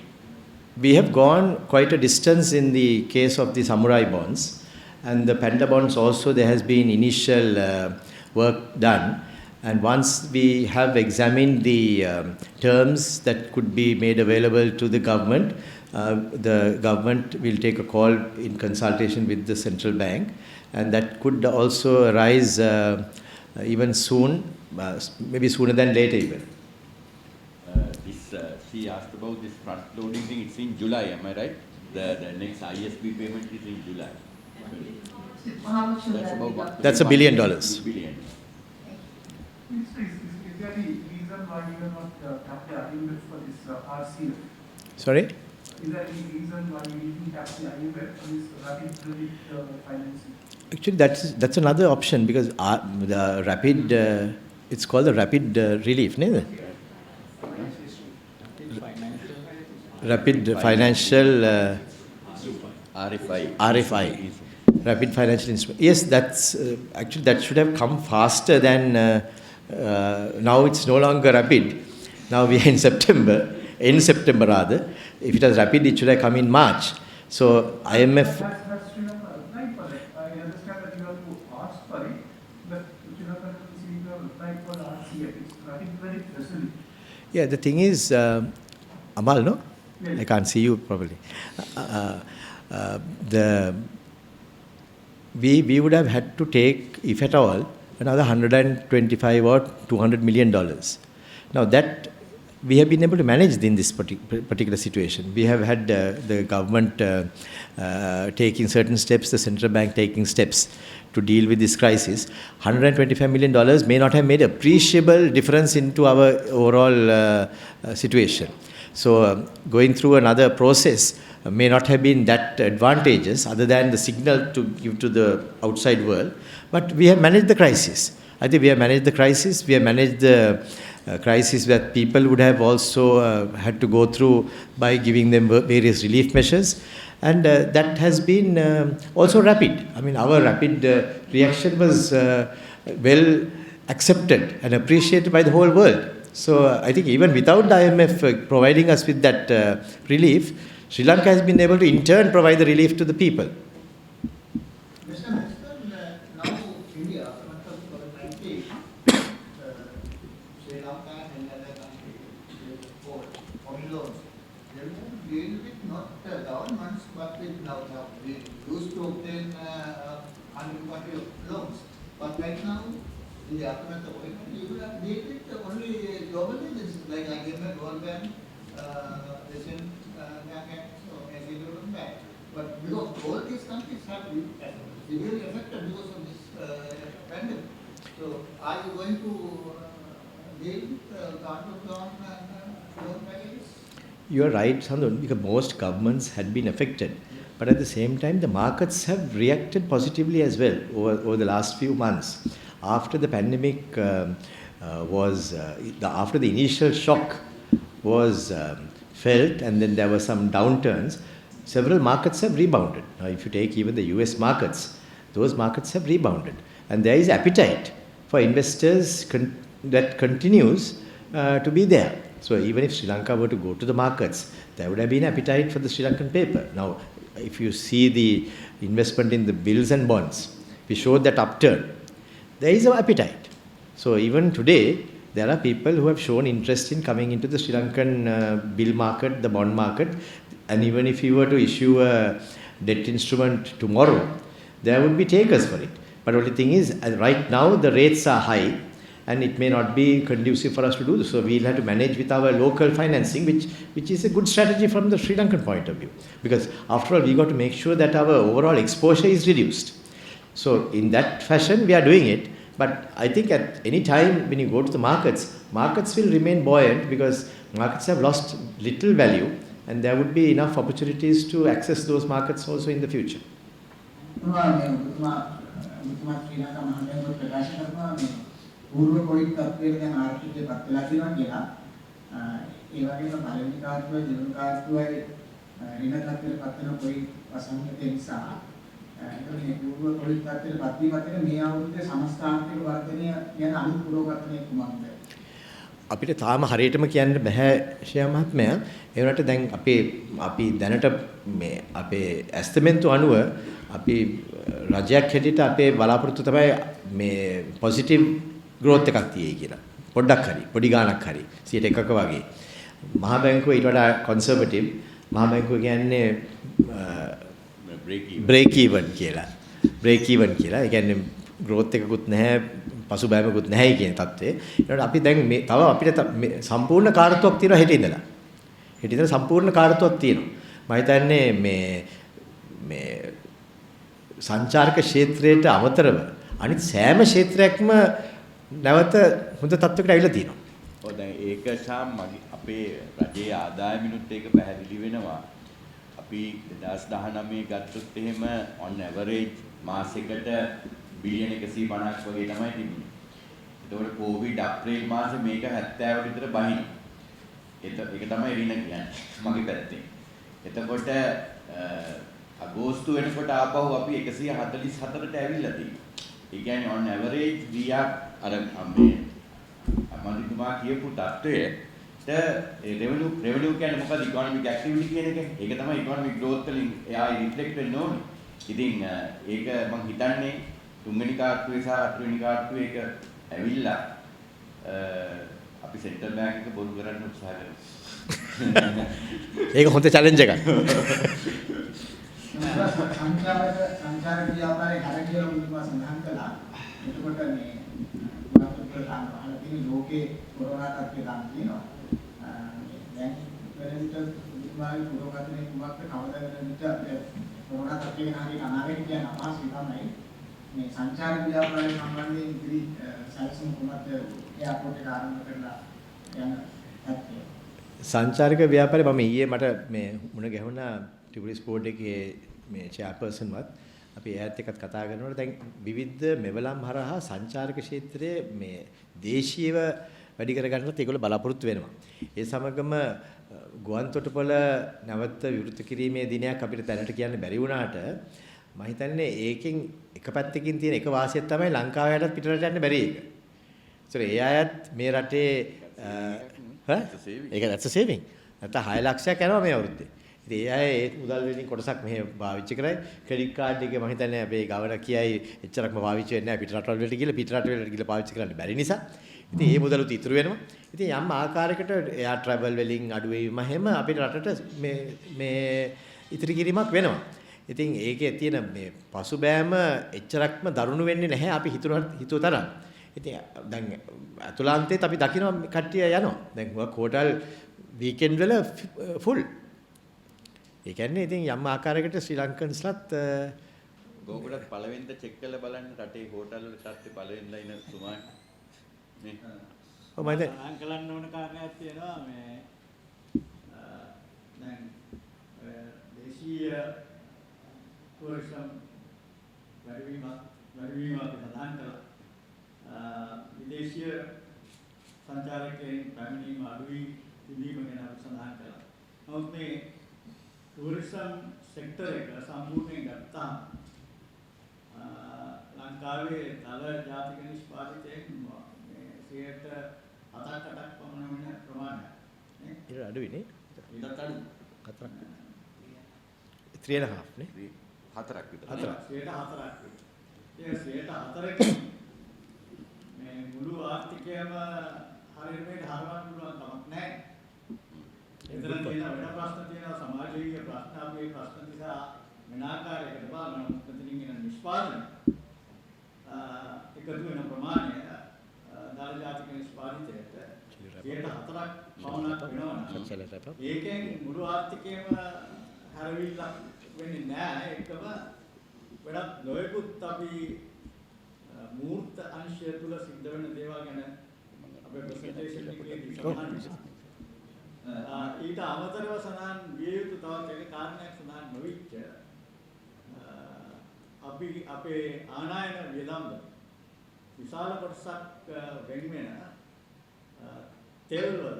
We have gone quite a distance in the case of the Samurai bonds, and the Panda bonds also. There has been initial work done, and once we have examined the terms that could be made available to the government will take a call in consultation with the central bank, and that could also arise even soon, maybe sooner than later even.
She asked about this front loading thing. It's in July, am I right? The next ISB payment is in July.
How much will
That's
that
about
be?
what?
That's $1 billion.
$2 billion.
Is there any reason why you are not tapping the IMF for this RCF?
Sorry?
Is there any reason why you didn't tap the IMF for this rapid credit financing?
Actually, that's another option, because the rapid, it's called the rapid relief, no? Rapid financial RFI, rapid financial instrument. Yes, that's actually that should have come faster than now. It's no longer rapid. Now we are in September rather. If it was rapid, it should have come in March. So IMF.
That's Sri Lanka applied for it. I understand that you have to ask for it, but Sri Lanka doesn't seem to have applied for the RCF. It's rapid credit facility.
Yeah, the thing is, Amal, no?
Yes.
I can't see you properly. We would have had to take, if at all, another 125 or $200 million. Now that we have been able to manage in this particular situation. We have had the government taking certain steps, the central bank taking steps to deal with this crisis. $125 million may not have made appreciable difference into our overall situation. So going through another process may not have been that advantageous, other than the signal to give to the outside world. But we have managed the crisis. I think we have managed the crisis. We have managed the crisis that people would have also had to go through by giving them various relief measures. And that has been also rapid. I mean, our rapid reaction was well accepted and appreciated by the whole world. So I think even without the IMF providing us with that relief, Sri Lanka has been able to in turn provide the relief to the people.
Mr. Minister, now India, after COVID-19, Sri Lanka and other countries for foreign loans, they will deal with not governments but with now we used to obtain unemployment loans. But right now, in the aftermath of COVID-19, you will have deal with only global agencies like IMF, World Bank, Asian Bank, and Asian Bank. But because all these countries have been severely affected because of this pandemic. So are you going to deal with government loan packages?
You are right, Sandhu, because most governments had been affected. But at the same time, the markets have reacted positively as well over the last few months. After the pandemic after the initial shock was felt, and then there were some downturns. Several markets have rebounded. Now, if you take even the US markets, those markets have rebounded. And there is appetite for investors that continues to be there. So even if Sri Lanka were to go to the markets, there would have been appetite for the Sri Lankan paper. Now, if you see the investment in the bills and bonds, we showed that upturn. There is an appetite. So even today, there are people who have shown interest in coming into the Sri Lankan bill market, the bond market. And even if you were to issue a debt instrument tomorrow, there would be takers for it. But only thing is, right now the rates are high, and it may not be conducive for us to do this. So we'll have to manage with our local financing, which is a good strategy from the Sri Lankan point of view. Because after all, we got to make sure that our overall exposure is reduced. So in that fashion, we are doing it. But I think at any time when you go to the markets will remain buoyant because markets have lost little value, and there would be enough opportunities to access those markets also in the future.
पूर्व Covid තත්ත්වයක දැන් ආර්ථිකය පත් වෙලා තියෙනවා කියලා ඒ වගේම පළවෙනි කාර්තුවයි දෙවෙනි කාර්තුවයි ඍණ තත්ත්වයට පත් වෙන කොවිඩ් අසංගතය නිසා ඒකනේ పూర్ව කොවිඩ් තත්ත්වයට පත් වීම අතර මේ අවුරුද්දේ සමස්ත ආර්ථික වර්ධනය යන අලුත් පුරෝගතනය කුමක්ද
අපිට තාම හරියටම කියන්න බෑ ශ්‍යා මහත්මයා ඒ වුණාට දැන් අපි දැනට මේ අපේ ඇස්තමෙන්තු අනුව අපි රජයක් හැටියට අපේ බලාපොරොත්තු තමයි මේ පොසිටිව් growth එකක් තියෙයි කියලා. පොඩ්ඩක් හරි, පොඩි ගාණක් හරි. 1%ක වගේ. මහා බැංකුව ඊට වඩා conservative. මහා බැංකුව කියන්නේ break even කියලා. break even කියලා. ඒ කියන්නේ growth එකකුත් නැහැ, පසුබෑමකුත් නැහැ කියන තත්ත්වය. ඊට අපි දැන් මේ තව අපිට සම්පූර්ණ කාර්යත්වයක් තියෙනවා හෙට ඉඳලා. හෙට ඉඳලා සම්පූර්ණ කාර්යත්වයක් තියෙනවා. මම හිතන්නේ මේ සංචාරක ක්ෂේත්‍රයට අමතරව අනිත් සෑම ක්ෂේත්‍රයක්ම නැවත හොඳ තත්ත්වයකට ඇවිල්ලා තියෙනවා.
ඔව් දැන් ඒක සාම අපේ රජයේ ආදායමිනුත් ඒක පැහැදිලි වෙනවා. අපි 2019 ගත්තොත් එහෙම on average මාසෙකට බිලියන 150ක් වගේ තමයි තිබුණේ. ඒතකොට කොවිඩ් අප්‍රේල් මාසේ මේක 70 විතර බහිනවා. ඒක තමයි ඍණ කියන්නේ මගේ පැත්තෙන්. එතකොට අගෝස්තු වෙනකොට ආපහු අපි 144ට ඇවිල්ලා තියෙනවා. ඒ කියන්නේ on average we are අර මේ අමරිතුමා කියපු තත්ත්වයට revenue කියන්නේ මොකද economic activity කියන එක. ඒක තමයි economic growth වලින් එයා reflect වෙන්න ඕනේ. ඉතින් ඒක මම හිතන්නේ තුන්වෙනි කාර්තුවේ සහ හතරවෙනි කාර්තුවේ ඒක ඇවිල්ලා අපි සෙන්ට්‍රල් බැංක් එක බොරු කරන්න උත්සාහ කරනවා.
ඒක හොඳ challenge එකක්.
සංචාරක ව්‍යාපාරයේ හර කියලා මුලින්ම සඳහන් කළා. එතකොට මේ ලෝකේ කොරෝනා තත්ත්වය ගන්න තියෙනවා. දැන් වෙනවිට මුලින්ම පුරෝගතනේ කුමක්ද කවදා වෙනවිට අපිට කොරෝනා තත්ත්වය ගැන හරියට අනාගතය කියන අපහසු තමයි. මේ සංචාරක ව්‍යාපාරය සම්බන්ධයෙන් ඉදිරි සැලසුම් කුමක්ද එයාපෝට් එක ආරම්භ කරලා යන තත්ත්වය.
සංචාරක ව්‍යාපාරය මම ඊයේ මට මේ මුණ ගැහුණා ටිබුලිස් බෝඩ් එකේ මේ චෙයාපර්සන්වත් අපි එයාත් එක්කත් කතා කරනකොට දැන් විවිධ මෙවලම් හරහා සංචාරක ක්ෂේත්‍රයේ මේ දේශීයව වැඩි කර ගන්නත් ඒගොල්ලෝ බලාපොරොත්තු වෙනවා. ඒ සමගම ගුවන් තොටුපළ නැවත විවෘත කිරීමේ දිනයක් අපිට දැනට කියන්න බැරි වුණාට මම හිතන්නේ ඒකෙන් එක පැත්තකින් තියෙන එක වාසියක් තමයි ලංකාවටත් පිටරට යන්න බැරි එක. ඒතර ඒ අයත් මේ රටේ ඒක that's a saving. නැත්නම් 6 ලක්ෂයක් යනවා මේ අවුරුද්දේ. ඉතින් ඒ අය ඒ මුදල් වලින් කොටසක් මෙහෙ පාවිච්චි කරයි. ක්‍රෙඩිට් කාඩ් එකේ මම හිතන්නේ අපේ ගවර්නර් කියයි එච්චරක්ම පාවිච්චි වෙන්නේ නැහැ පිට රටවල් වලට ගිහලා පිට රට වලට ගිහලා පාවිච්චි කරන්න බැරි නිසා. ඉතින් ඒ මුදලුත් ඉතුරු වෙනවා. ඉතින් යම් ආකාරයකට එයා ට්‍රැවල් වලින් අඩු වීම හැම අපේ රටට මේ ඉතිරි කිරීමක් වෙනවා. ඉතින් ඒකේ තියෙන මේ පසුබෑම එච්චරක්ම දරුණු වෙන්නේ නැහැ අපි හිතුව තරම්. ඉතින් දැන් අතුලාන්තේත් අපි දකිනවා කට්ටිය යනවා. දැන් හෝටල් වීකෙන්ඩ් වල ෆුල්. ඒ කියන්නේ ඉතින් යම් ආකාරයකට ශ්‍රී ලංකන්ස්ලත්
ගෝකුලත් පළවෙනිද චෙක් කරලා බලන්න රටේ හෝටල් වල තත්ත්වය පළවෙනිලා ඉන්න තුමාන් නේ.
ඔව් මම
දැන් කරන්න ඕන කාරණයක් තියෙනවා මේ දැන් දේශීය ටුරිසම් වැඩිවීම අපි සඳහන් කළා. විදේශීය සංචාරකයන් පැමිණීම අඩු වී තිබීම ගැන අපි සඳහන් කළා. නමුත් මේ ටූරිසම් සෙක්ටර් එක සම්පූර්ණයෙන් ගත්තාම ලංකාවේ තල ජාතික නිෂ්පාදිතයෙන් මේ 7%-8% පමණ වෙන ප්‍රමාණයක් නේ.
ඒක අඩුයිනේ.
ඊටත් අඩු.
4.5 නේ.
4ක් විතර.
4%ක් ඒ 4%කින් මේ මුළු ආර්ථිකයම හරියට මේක හරවන්න පුළුවන් කමක් නැහැ. එතන තියෙන වෙන ප්‍රශ්න තියෙනවා සමාජීය ප්‍රශ්න අපේ ප්‍රශ්න දිහා වෙන ආකාරයකට බලනවා. මෙතනින් එන නිෂ්පාදනය එකතු වෙන ප්‍රමාණය දාල ජාතික නිෂ්පාදිතයට 4%ක් පමණක් වෙනවා. ඒකෙන් මුළු ආර්ථිකයම හැරවිල්ල වෙන්නේ නැහැ. ඒකම වෙනත් නොයෙකුත් අපි මූර්ත අංශය තුල සිද්ධ වෙන දේවල් ගැන අපේ ප්‍රසන්ටේෂන් එකේදී සඳහන් ඊට අමතරව සඳහන් විය යුතු තවත් එක කාරණයක් සඳහන් නොවිච්ච අපි අපේ ආනයන වියදම් විශාල කොටසක් වෙන් වෙන තෙල් වල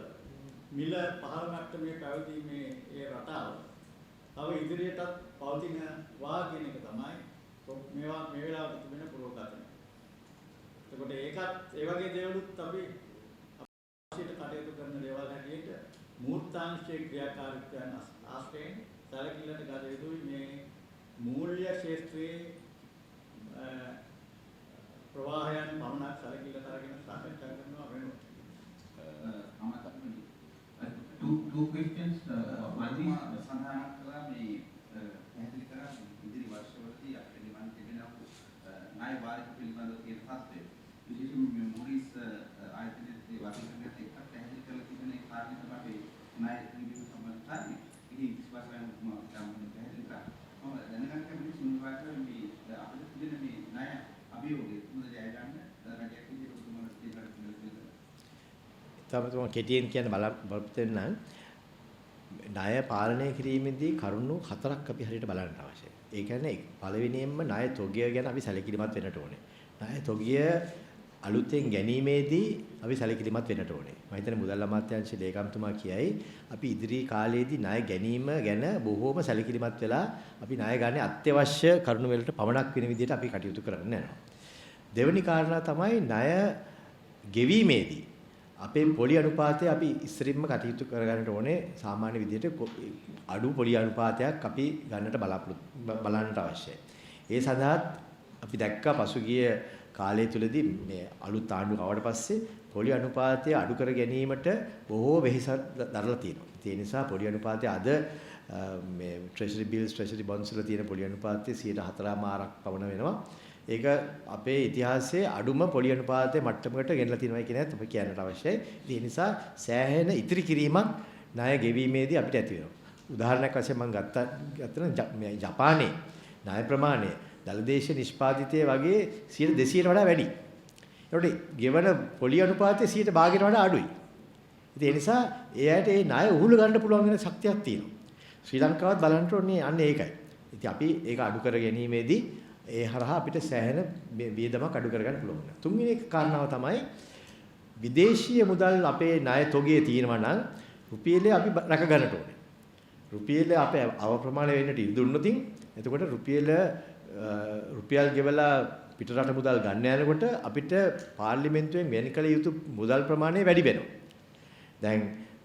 මිල පහළ මට්ටමේ පැවතීමේ ඒ රටාව තව ඉදිරියටත් පවතිනවා කියන එක තමයි මේවා මේ වෙලාවට තිබෙන පුරෝගතන. එතකොට ඒකත් ඒ වගේ දේවලුත් අපි අපිට කටයුතු කරන දේවල් හැටියට මූර්තාංශයේ ක්‍රියාකාරීත්වයන් ආශ්‍රයෙන් සැලකිල්ලට ගත යුතුයි මේ මූල්‍ය ක්ෂේත්‍රයේ ප්‍රවාහයන් පමණක් සැලකිල්ලට අරගෙන සාකච්ඡා කරනවා වෙනවා.
Two questions. One is
සඳහන් කළා මේ පැහැදිලි කරා ඉදිරි වර්ෂවලදී අපිට නිවන් තිබෙනවා ණය වාරික පිළිබඳව කියන තත්ත්වය. විශේෂයෙන්ම මේ මොරිස් ආයතනයේ වර්තමානයේ එක්ක පැහැදිලි කරලා තිබෙන ඒ කාරණේ තමයි ණය පිළිබඳව සම්බන්ධයි. ඉතින් විශ්වාසයෙන් මම පැහැදිලි කරා. මම දැනගන්න කැමති සුන්දරවත්ව මේ අපිට තිබෙන මේ ණය අභියෝගය මුද ජය ගන්න රටයක් විදිහට උතුමන දෙකට පිළිතුරු
තමයි කෙටියෙන් කියන බලපෑම් නම් ණය පාලනය කිරීමේදී කරුණු 4ක් අපි හරියට බලන්න අවශ්‍යයි. ඒ කියන්නේ පළවෙනියෙන්ම ණය තොගය ගැන අපි සැලකිලිමත් වෙන්නට ඕනේ. ණය තොගය අලුතෙන් ගැනීමේදී අපි සැලකිලිමත් වෙන්නට ඕනේ. මම හිතන්නේ මුදල් අමාත්‍යාංශයේ ලේකම්තුමා කියයි අපි ඉදිරි කාලයේදී ණය ගැනීම ගැන බොහෝම සැලකිලිමත් වෙලා අපි ණය ගන්න අත්‍යවශ්‍ය කරුණු වලට පමණක් වෙන විදිහට අපි කටයුතු කරන්න යනවා. දෙවෙනි කාරණා තමයි ණය ගෙවීමේදී අපේ පොලි අනුපාතය අපි ඉස්සරින්ම කටයුතු කරගන්නට ඕනේ. සාමාන්‍ය විදිහට අඩු පොලි අනුපාතයක් අපි ගන්නට බලන්නට අවශ්‍යයි. ඒ සඳහාත් අපි දැක්කා පසුගිය කාලය තුලදී මේ අලුත් ආණ්ඩුව ආවට පස්සේ පොලි අනුපාතය අඩු කර ගැනීමට බොහෝ වෙහෙසක් දරලා තියෙනවා. ඒ නිසා පොලි අනුපාතය අද මේ ට්‍රෙෂරි බිල්ස් ට්‍රෙෂරි බොන්ඩ්ස් වල තියෙන පොලි අනුපාතය 4.4ක් පවන වෙනවා. ඒක අපේ ඉතිහාසයේ අඩුම පොලි අනුපාතයේ මට්ටමකට ගෙනලා තියෙනවා කියන එක අපි කියන්නට අවශ්‍යයි. ඒ නිසා සෑහෙන ඉතිරි කිරීමක් ණය ගෙවීමේදී අපිට ඇති වෙනවා. උදාහරණයක් වශයෙන් මම ගත්තනම් ජපානයේ ණය ප්‍රමාණය දලදේශ නිෂ්පාදිතයේ වගේ 200ට වඩා වැඩි. ඒකට ගෙවන පොලි අනුපාතය 100ට භාගයට වඩා අඩුයි. ඉතින් ඒ නිසා ඒ අයට ඒ ණය උහුල ගන්න පුළුවන් වෙන ශක්තියක් තියෙනවා. ශ්‍රී ලංකාවත් බලන්න ඕනේ අන්න ඒකයි. ඉතින් අපි ඒක අඩු කර ගැනීමේදී ඒ හරහා අපිට සෑහෙන වියදමක් අඩු කරගන්න පුළුවන්. තුන්වෙනි කාරණාව තමයි විදේශීය මුදල් අපේ ණය තොගයේ තියෙනවා නම් රුපියලේ අපි රැක ගන්නට ඕනේ. රුපියල අපේ අව ප්‍රමාණය වෙන්නට ඉඩ දුන්නොතින් එතකොට රුපියල් ගෙවලා පිටරට මුදල් ගන්න යනකොට අපිට පාර්ලිමේන්තුවෙන් වෙන් කළ යුතු මුදල් ප්‍රමාණය වැඩි වෙනවා. දැන්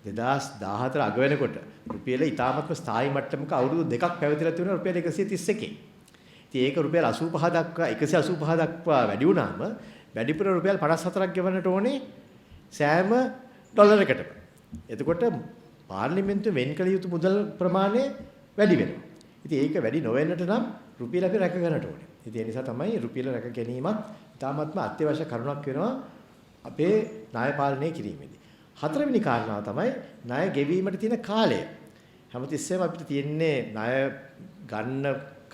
2014 අග වෙනකොට රුපියල ඉතාමත්ම ස්ථායී මට්ටමක අවුරුදු 2ක් පැවතිලා තිබුණා රුපියල් 131. ඉතින් ඒක රුපියල් 85 දක්වා 185 දක්වා වැඩි වුණාම වැඩිපුර රුපියල් 54ක් ගෙවන්නට ඕනේ සෑම ඩොලරයකටම. එතකොට පාර්ලිමේන්තුවෙන් වෙන් කළ යුතු මුදල් ප්‍රමාණය වැඩි වෙනවා. ඉතින් ඒක වැඩි නොවෙන්නට නම් රුපියල අපි රැක ගන්නට ඕනේ. ඉතින් ඒ නිසා තමයි රුපියල රැක ගැනීමත් ඉතාමත්ම අත්‍යවශ්‍ය කරුණක් වෙනවා අපේ ණය පාලනය කිරීමේදී. හතරවෙනි කාරණාව තමයි ණය ගෙවීමට තියෙන කාලය. හැමතිස්සෙම අපිට තියෙන්නේ ණය ගන්න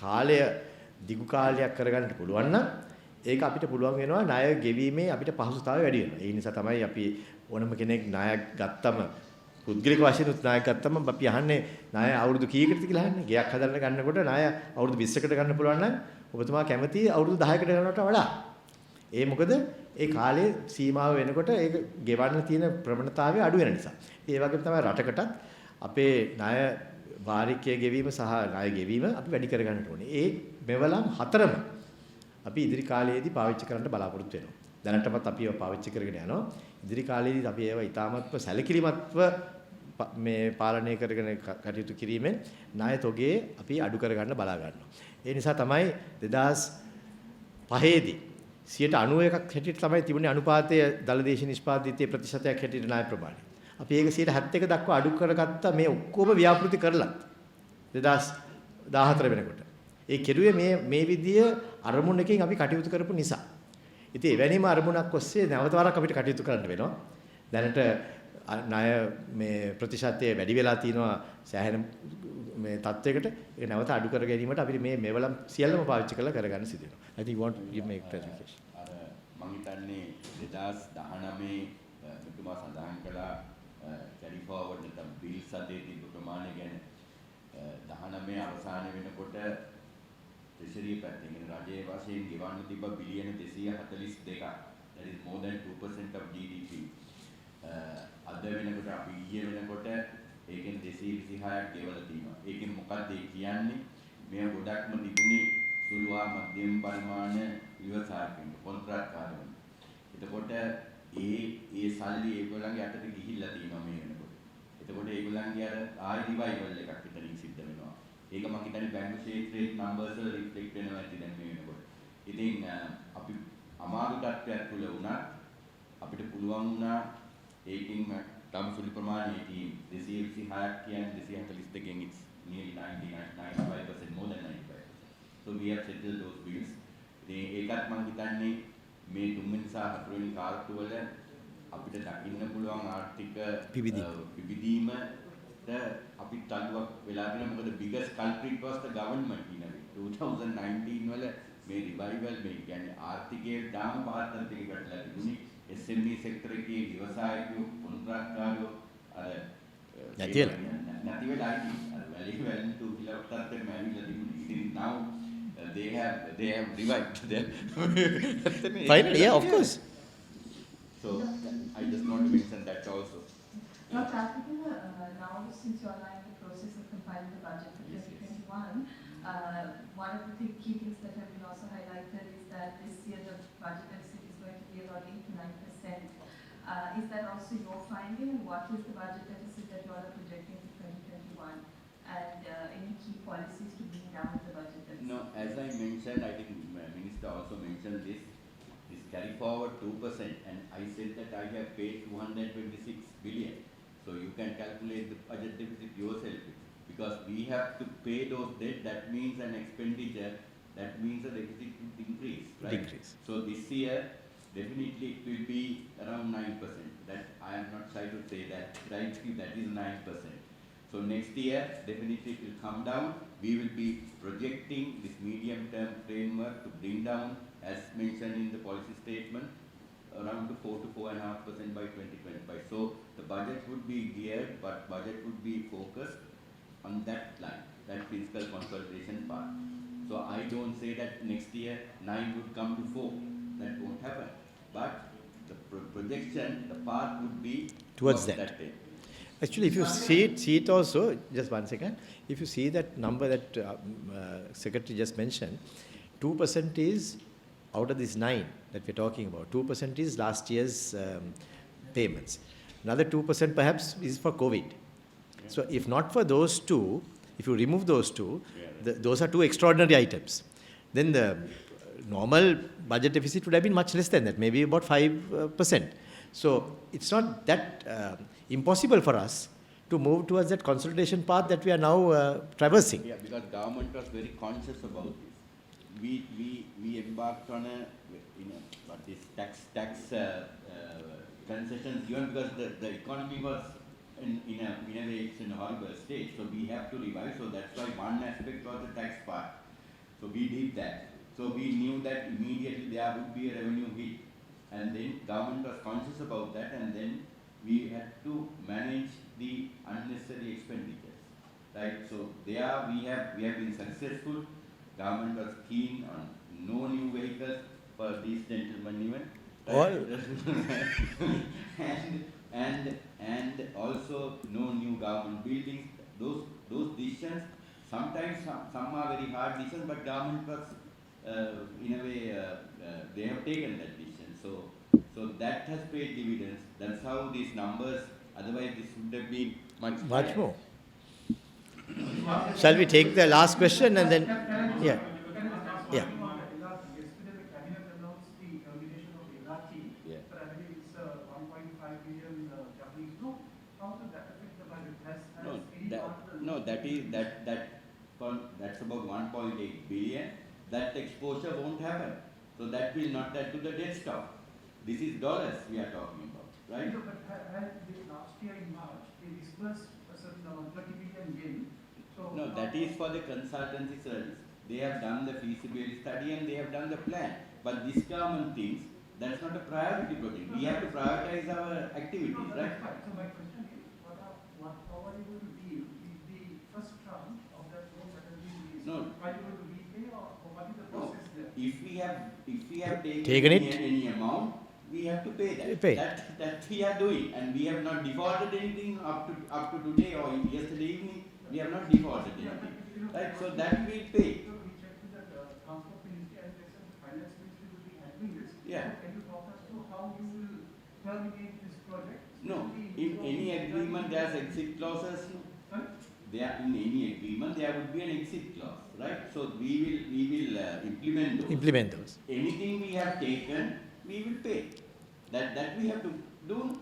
කාලය දිගු කාලයක් කරගන්න පුළුවන් නම් ඒක අපිට පුළුවන් වෙනවා ණය ගෙවීමේ අපිට පහසුතාවය වැඩි වෙනවා. ඒ නිසා තමයි අපි ඕනම කෙනෙක් ණය ගත්තම පුද්ගලික වශයෙන් ණය ගත්තම අපි අහන්නේ ණය අවුරුදු කීයකටද කියලා අහන්නේ. ගෙයක් හදන්න ගන්නකොට ණය අවුරුදු 20කට ගන්න පුළුවන් නම් ඔබතුමා කැමති අවුරුදු 10කට ගන්නවට වඩා. ඒ මොකද ඒ කාලයේ සීමාව වෙනකොට ඒක ගෙවන්න තියෙන ප්‍රවණතාවය අඩු වෙන නිසා. ඒ වගේම තමයි රටකටත් අපේ ණය වාරිකය ගෙවීම සහ ණය ගෙවීම අපි වැඩි කර ගන්නට ඕනේ. ඒ මෙවලම් හතරම අපි ඉදිරි කාලයේදී පාවිච්චි කරන්න බලාපොරොත්තු වෙනවා. දැනටමත් අපි ඒවා පාවිච්චි කරගෙන යනවා. ඉදිරි කාලයේදී අපි ඒවා ඉතාමත්ව සැලකිලිමත්ව මේ පාලනය කරගෙන කටයුතු කිරීමෙන් ණය තොගේ අපි අඩු කර ගන්න බලා ගන්නවා. ඒ නිසා තමයි 2005 දී 91ක් හැටියට තමයි තිබුණේ අනුපාතය දලදේශීය නිෂ්පාදිතයේ ප්‍රතිශතයක් හැටියට ණය ප්‍රමාණය. අපි ඒක 71 දක්වා අඩු කරගත්ත මේ ඔක්කොම ව්‍යාපෘති කරලා 2014 වෙනකොට. ඒ කෙරුවේ මේ විදිය අරමුණකින් අපි කටයුතු කරපු නිසා. ඉතින් එවැනිම අරමුණක් ඔස්සේ නැවත වරක් අපිට කටයුතු කරන්න වෙනවා. දැනට ණය මේ ප්‍රතිශතය වැඩි වෙලා තිනවා සෑහෙන මේ තත්වයකට. ඒක නැවත අඩු කර ගැනීමට අපිට මේ මෙවලම් සියල්ලම පාවිච්චි කරලා කරගන්න සිදු වෙනවා. I think you want to give me clarification.
මම හිතන්නේ 2019 මෙතුමා සඳහන් කළා carry forward නැත්නම් bills අධේ තිබු ප්‍රමාණය ගැන 19 අවසානය වෙනකොට treasury පැත්තෙන් රජයේ වශයෙන් ගෙවන්න තිබ්බ බිලියන 242ක්, that is more than 2% of GDP. අද වෙනකොට අපි ඊයේ වෙනකොට ඒකෙන් 226ක් ගෙවලා තියෙනවා. ඒකෙන් මොකක්ද ඒ කියන්නේ? මේ ගොඩක්ම තිබුණේ සුළු හා මධ්‍යම පරිමාණ ව්‍යවසායකින් කොන්ත්‍රාත්කාරවල. එතකොට ඒ සල්ලි ඒගොල්ලන්ගේ අතට ගිහිල්ලා තියෙනවා මේ වෙනකොට. එතකොට ඒගොල්ලන්ගේ අර ආයි රිවයිවල් එකක් විතරින් සිද්ධ වෙනවා. ඒක මම හිතන්නේ බැංකු ක්ෂේත්‍රයේ නම්බර්ස් වල රිෆ්ලෙක්ට් වෙනවා ඇති දැන් මේ වෙනකොට. ඉතින් අපි අමාරු තත්ත්වයක් තුල වුණා අපිට පුළුවන් වුණා ඒකින් තම සුළු ප්‍රමාණයකින් 226ක් කියන්නේ 242කින් it's nearly 95% more than 95%. So we have settled those bills. ඒකත් මම හිතන්නේ මේ තුන්වෙනි සහ හතරවෙනි කාර්තු වල අපිට දකින්න පුළුවන් ආර්ථික පිබිදීමට අපි තල්ලුවක් වෙලා තියෙනවා. මොකද biggest culprit was the government in 2019 වල මේ රිවයිවල් මේ කියන්නේ ආර්ථිකයේ දාම පාත්තන්ට එකටලා තිබුණේ SME sector එකේ ව්‍යවසායකයෝ කොන්ත්‍රාත්කාරයෝ අර නැති වෙලා අර වැලි තු කියලා උත්තරයෙන් මැවිලා තිබුණේ. ඉතින් now they have revived them.
Finally, yeah, of course.
So I just want to mention that also.
Dr. Attikula, now since you are in the process of compiling the budget for 2021, one of the key things that have been also highlighted is that this year the budget deficit is going to be about 8 to 9%. Is that also your finding? What is the budget deficit that you are projecting for 2021? And any key policies to bring down the budget deficit?
No, as I mentioned, I think Minister also mentioned this carry forward 2%, and I said that I have paid 226 billion. So you can calculate the budget deficit yourself, because we have to pay those debt. That means an expenditure. That means the deficit will increase, right?
Decrease.
So this year, definitely it will be around 9%. That I am not shy to say that, right? That is 9%. So next year, definitely it will come down. We will be projecting this medium-term framework to bring down, as mentioned in the policy statement, around to 4 to 4.5% by 2025. So the budget would be geared, but budget would be focused on that line, that fiscal consolidation part. So I don't say that next year 9 would come to 4. That won't happen. But the projection, the path would be
towards that.
end.
Actually, if you see it also, just one second, if you see that number that Secretary just mentioned, 2% is out of this 9 that we're talking about. 2% is last year's payments. Another 2% perhaps is for COVID. Yeah. So if not for those two, if you remove those two, those are two extraordinary items. Then the normal budget deficit would have been much less than that, maybe about 5%. So it's not that impossible for us to move towards that consolidation path that we are now traversing.
Yeah, because government was very conscious about this. We embarked on this tax concessions given because the economy was in a way it's in a horrible state. So we have to revise. So that's why one aspect was the tax part. So we did that. So we knew that immediately there would be a revenue hit, and then government was conscious about that, and then we had to manage the unnecessary expenditures, right? So there we have been successful. Government was keen on no new vehicles for these gentlemen even.
All.
And and also no new government buildings. Those decisions, sometimes some are very hard decisions, but government was in a way they have taken that decision. So that has paid dividends. That's how these numbers. Otherwise, this would have been much higher.
more. Shall we take the last question and then? Yeah. Yeah.
Yesterday the cabinet announced the termination of LRT.
Yeah.
But I believe it's 1.5 billion Japanese. No, how does that affect the budget? Has any part of the
That's about 1.8 billion. That exposure won't happen. So that will not add to the debt stock. This is dollars we are talking about, right?
No, but last year in March, they disbursed a certain amount, 30 billion yen. So
No, that is for the consultancy service. They have done the feasibility study and they have done the plan. But this government thinks that's not a priority project. We have to prioritize our activities,
No,
right?
that's fine. So my question is, how are you going to deal with the first tranche of that loan that has been released?
No.
Are you going to repay or what is the
No.
process there?
If we have
Taken it?
any amount, we have to pay that.
Pay.
That we are doing, and we have not defaulted anything up to today or yesterday evening. We have not defaulted anything, right? So that we pay.
So we checked with the transport ministry and they said the finance ministry will be handling this.
Yeah.
So can you talk us through how you will terminate this project?
No, in any agreement there's exit clauses.
Sorry?
There in any agreement there would be an exit clause, right? So we will implement those.
Implement those.
Anything we have taken, we will pay. That we have to do,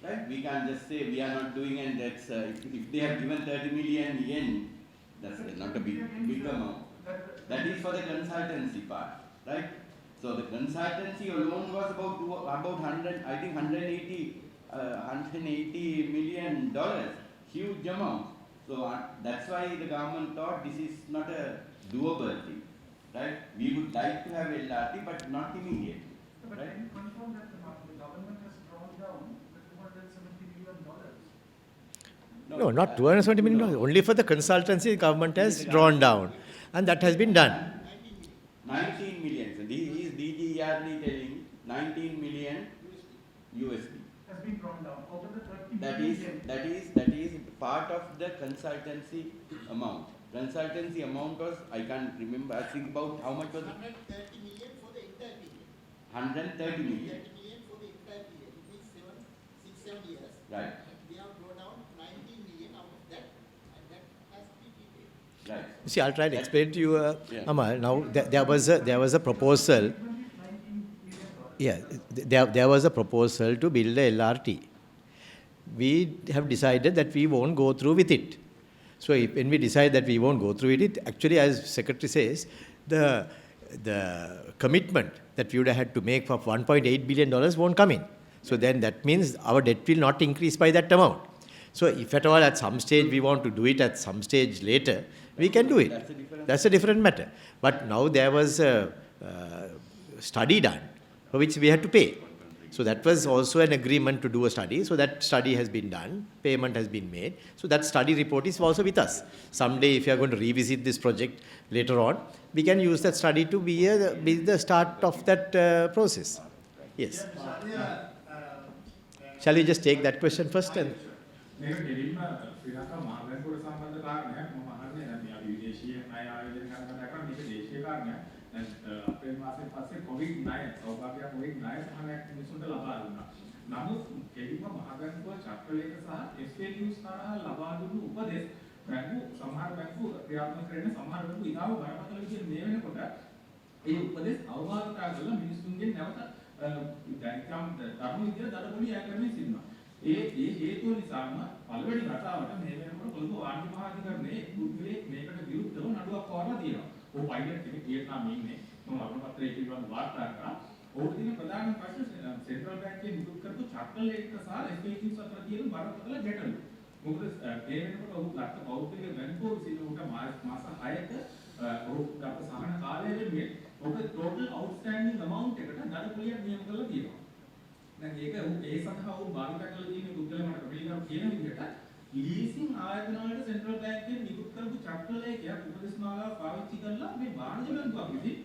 right? We can't just say we are not doing, and that's if they have given 30 million yen, that's not a big amount. That is for the consultancy part, right? So the consultancy alone was about 180 million dollars, huge amount. So that's why the government thought this is not a doable thing, right? We would like to have LRT, but not immediately.
But
Right.
can you confirm that the government has drawn down the $270 million?
No, not $270 million. Only for the consultancy, the government has drawn down, and that has been done.
19 million. So this is DGERD telling 19 million USD.
Has been drawn down over the 30
That
million.
is part of the consultancy amount. Consultancy amount was, I can't remember. I think about how much was it?
130 million for the entire period.
130 million.
30 million for the entire period. It means 6-7 years.
Right.
We have drawn down 19 million out of that, and that has to be paid.
Right.
See, I'll try to explain to you,
Yeah.
Amal. Now, there was a proposal. Yeah, there was a proposal to build a LRT. We have decided that we won't go through with it. So when we decide that we won't go through with it, actually, as Secretary says, the commitment that we would have had to make for $1.8 billion won't come in. So then that means our debt will not increase by that amount. So if at all at some stage we want to do it at some stage later, we can do it. That's a different matter. But now there was a study done for which we had to pay. So that was also an agreement to do a study. So that study has been done, payment has been made. So that study report is also with us. Someday if you are going to revisit this project later on, we can use that study to be the start of that process. Yes. Shall we just take that question first? And
මේක දෙලින්ම ශ්‍රී ලංකා මහබැංකුවට සම්බන්ධ කාරණයක් මම අහන්නේ දැන් අපි විදේශීය ණය ආයෝජනය කරන කතා කරා මේක දේශීය කාරණයක් දැන් අප්‍රේල් මාසෙන් පස්සේ කොවිඩ් ණය සෞභාග්‍ය කොවිඩ් ණය සහනයක් මිනිසුන්ට ලබා දුන්නා. නමුත් දෙලින්ම මහබැංකුව චක්‍රලේඛ සහ SKUs හරහා ලබා දුන්නු උපදෙස් බැංකු සමහර බැංකු ක්‍රියාත්මක කරන සමහර බැංකු ඉතාම බරපතල විදිහට මේ වෙනකොට ඒ උපදෙස් අවවාදතා කරලා මිනිසුන්ගෙන් නැවත දැන් තරුණ විදිහට දඩබොලි අය කරමින් සිටිනවා. ඒ හේතුව නිසාම පළවෙනි රටාවට මේ වෙනකොට කොළඹ වාණිජ්‍ය මහාධිකරණයේ පුද්ගලයෙක් මේකට විරුද්ධව නඩුවක් පවරලා තියෙනවා. ਉਹ පයිලට් කෙනෙක් වියට්නාමයේ ඉන්නේ. මම අරුණ පත්‍රයේ පිළිබඳව වාර්තා කරා. ඔහුට තියෙන ප්‍රධාන ප්‍රශ්න සෙන්ට්‍රල් බැංකුවේ නිකුත් කරපු චක්‍රලේඛ සහ SKUs අතර තියෙන බරපතල ගැටලු. මොකද ඒ වෙනකොට ඔහු ගත්ත පෞද්ගලික බැංකුව විසින් උට මාස 6ක ඔහු ගත්ත සහන කාලය වෙනුවෙන් ඔහු ටෝටල් අවුට්ස්ටෑන්ඩින් amount එකට දඩපොලියක් නියම කරලා තියෙනවා. දැන් ඒක ඒ සඳහා වූ භාවිත කරලා තියෙන පුද්ගල මට පිළිගන්න කියන විදිහට ලීසින් ආයතන වලට සෙන්ට්‍රල් බැංකුවෙන් නිකුත් කරපු චක්‍රලේඛයක් උපදෙස්මාලාව පාවිච්චි කරලා මේ වාණිජ්‍ය බැංකුවක් විසින්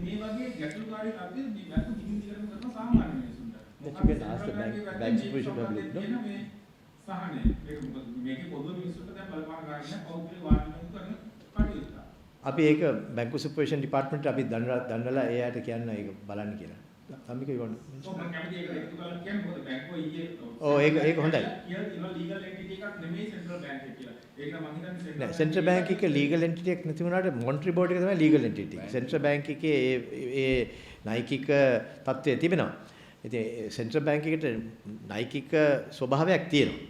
මේ වගේ ගැටලුකාරී තත්ත්වෙ මේ බැංකු දිගින් දිගටම කරන සාමාන්‍ය මිනිසුන්ට.
That you can ask bank supervision public, no?
සහනේ මේක මොකද මේකේ පොදු මිනිස්සුන්ට දැන් බලපාන ගන්න නැහැ පෞද්ගලික වාර්තාවලින් කරන කටයුත්ත.
අපි ඒක බැංකු සුපර්විෂන් ඩිපාර්ට්මන්ට් අපි දන්වලා ඒ අයට කියන්න ඒක බලන්න කියලා. සම්මික
ඔව් මම කැමති ඒක එකතු කරලා කියන්න මොකද බැංකුව ඊයේ
ඔව් ඒක හොඳයි.
කියලා ලීගල් එන්ටිටි එකක් නෙමෙයි සෙන්ට්‍රල් බැංක් එක කියලා. ඒක නම් මම හිතන්නේ
නෑ සෙන්ට්‍රල් බැංක් එකේ ලීගල් එන්ටිටි එකක් නැති වුණාට මොනිටරි බෝඩ් එක තමයි ලීගල් එන්ටිටි එක. සෙන්ට්‍රල් බැංක් එකේ ඒ නෛකික තත්ත්වය තිබෙනවා. ඉතින් සෙන්ට්‍රල් බැංක් එකට නෛකික ස්වභාවයක් තියෙනවා.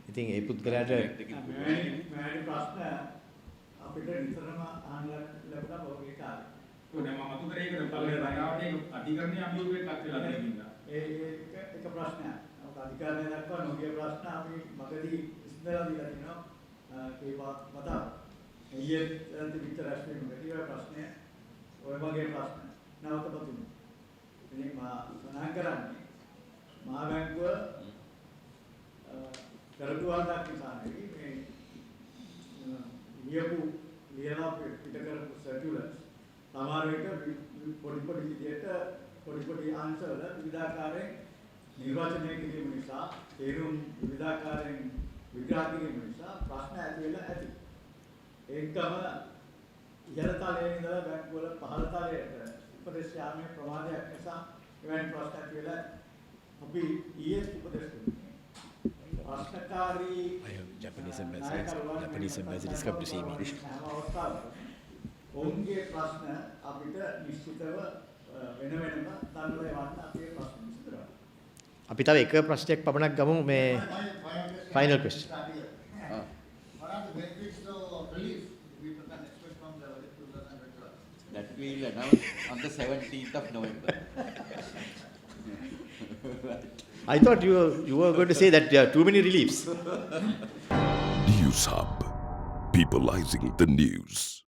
ඉතින් ඒ පුද්ගලයාට
මෑණි ප්‍රශ්න අපිට නිතරම අහන්න ලැබුණා ඔය කාලේ.
කොහොමද මම අතු කරේ ඒක පළවෙනි රාගාවටේ අධිකරණයේ අභියෝගයක්වත් වෙලා තියෙනවා.
ඒක ප්‍රශ්නයක්. ඔක අධිකාරිය දක්වා නොගිය ප්‍රශ්න අපි මගදී ඉස්සරලා දීලා තිනවා. ඒවා මත ඊයේ තිබිච්ච රැස්වීමකදී ඔය ප්‍රශ්නය ඔය වගේ ප්‍රශ්න නැවතපතුන. ඉතින් මා සඳහන් කරන්නේ මහා බැංකුව කරටුවාදක් නිසා නෙවෙයි මේ ලියලා පිට කරපු සර්කියුලර්ස් සමහර විට පොඩි විදියට පොඩි අංශවල විවිධාකාරයෙන් නිර්වචනය කිරීම නිසා තේරුම් විවිධාකාරයෙන් විග්‍රහ කිරීම නිසා ප්‍රශ්න ඇති වෙලා ඇති. ඒකම ඉහළ තලයේ ඉඳලා බැංකුව වල පහළ තලයට උපදේශ යාමේ ප්‍රමාදයක් නිසා එවැනි ප්‍රශ්න ඇති වෙලා අපි ඊයේ උපදේශ දුන්නා. ප්‍රශ්නකාරී
Japanese ambassadors come to see me.
ඔවුන්ගේ ප්‍රශ්න අපිට නිශ්චිතව වෙන වෙනම තනලා යවන්න අපේ ප්‍රශ්න විසඳනවා.
අපි තව එක ප්‍රශ්නයක් පමණක් ගමු මේ final question.
What are the benefits of relief we can expect from the 2021?
That we will announce on the 17th of November.
I thought you were going to say that there are too many reliefs.
News Hub, peopleizing the news.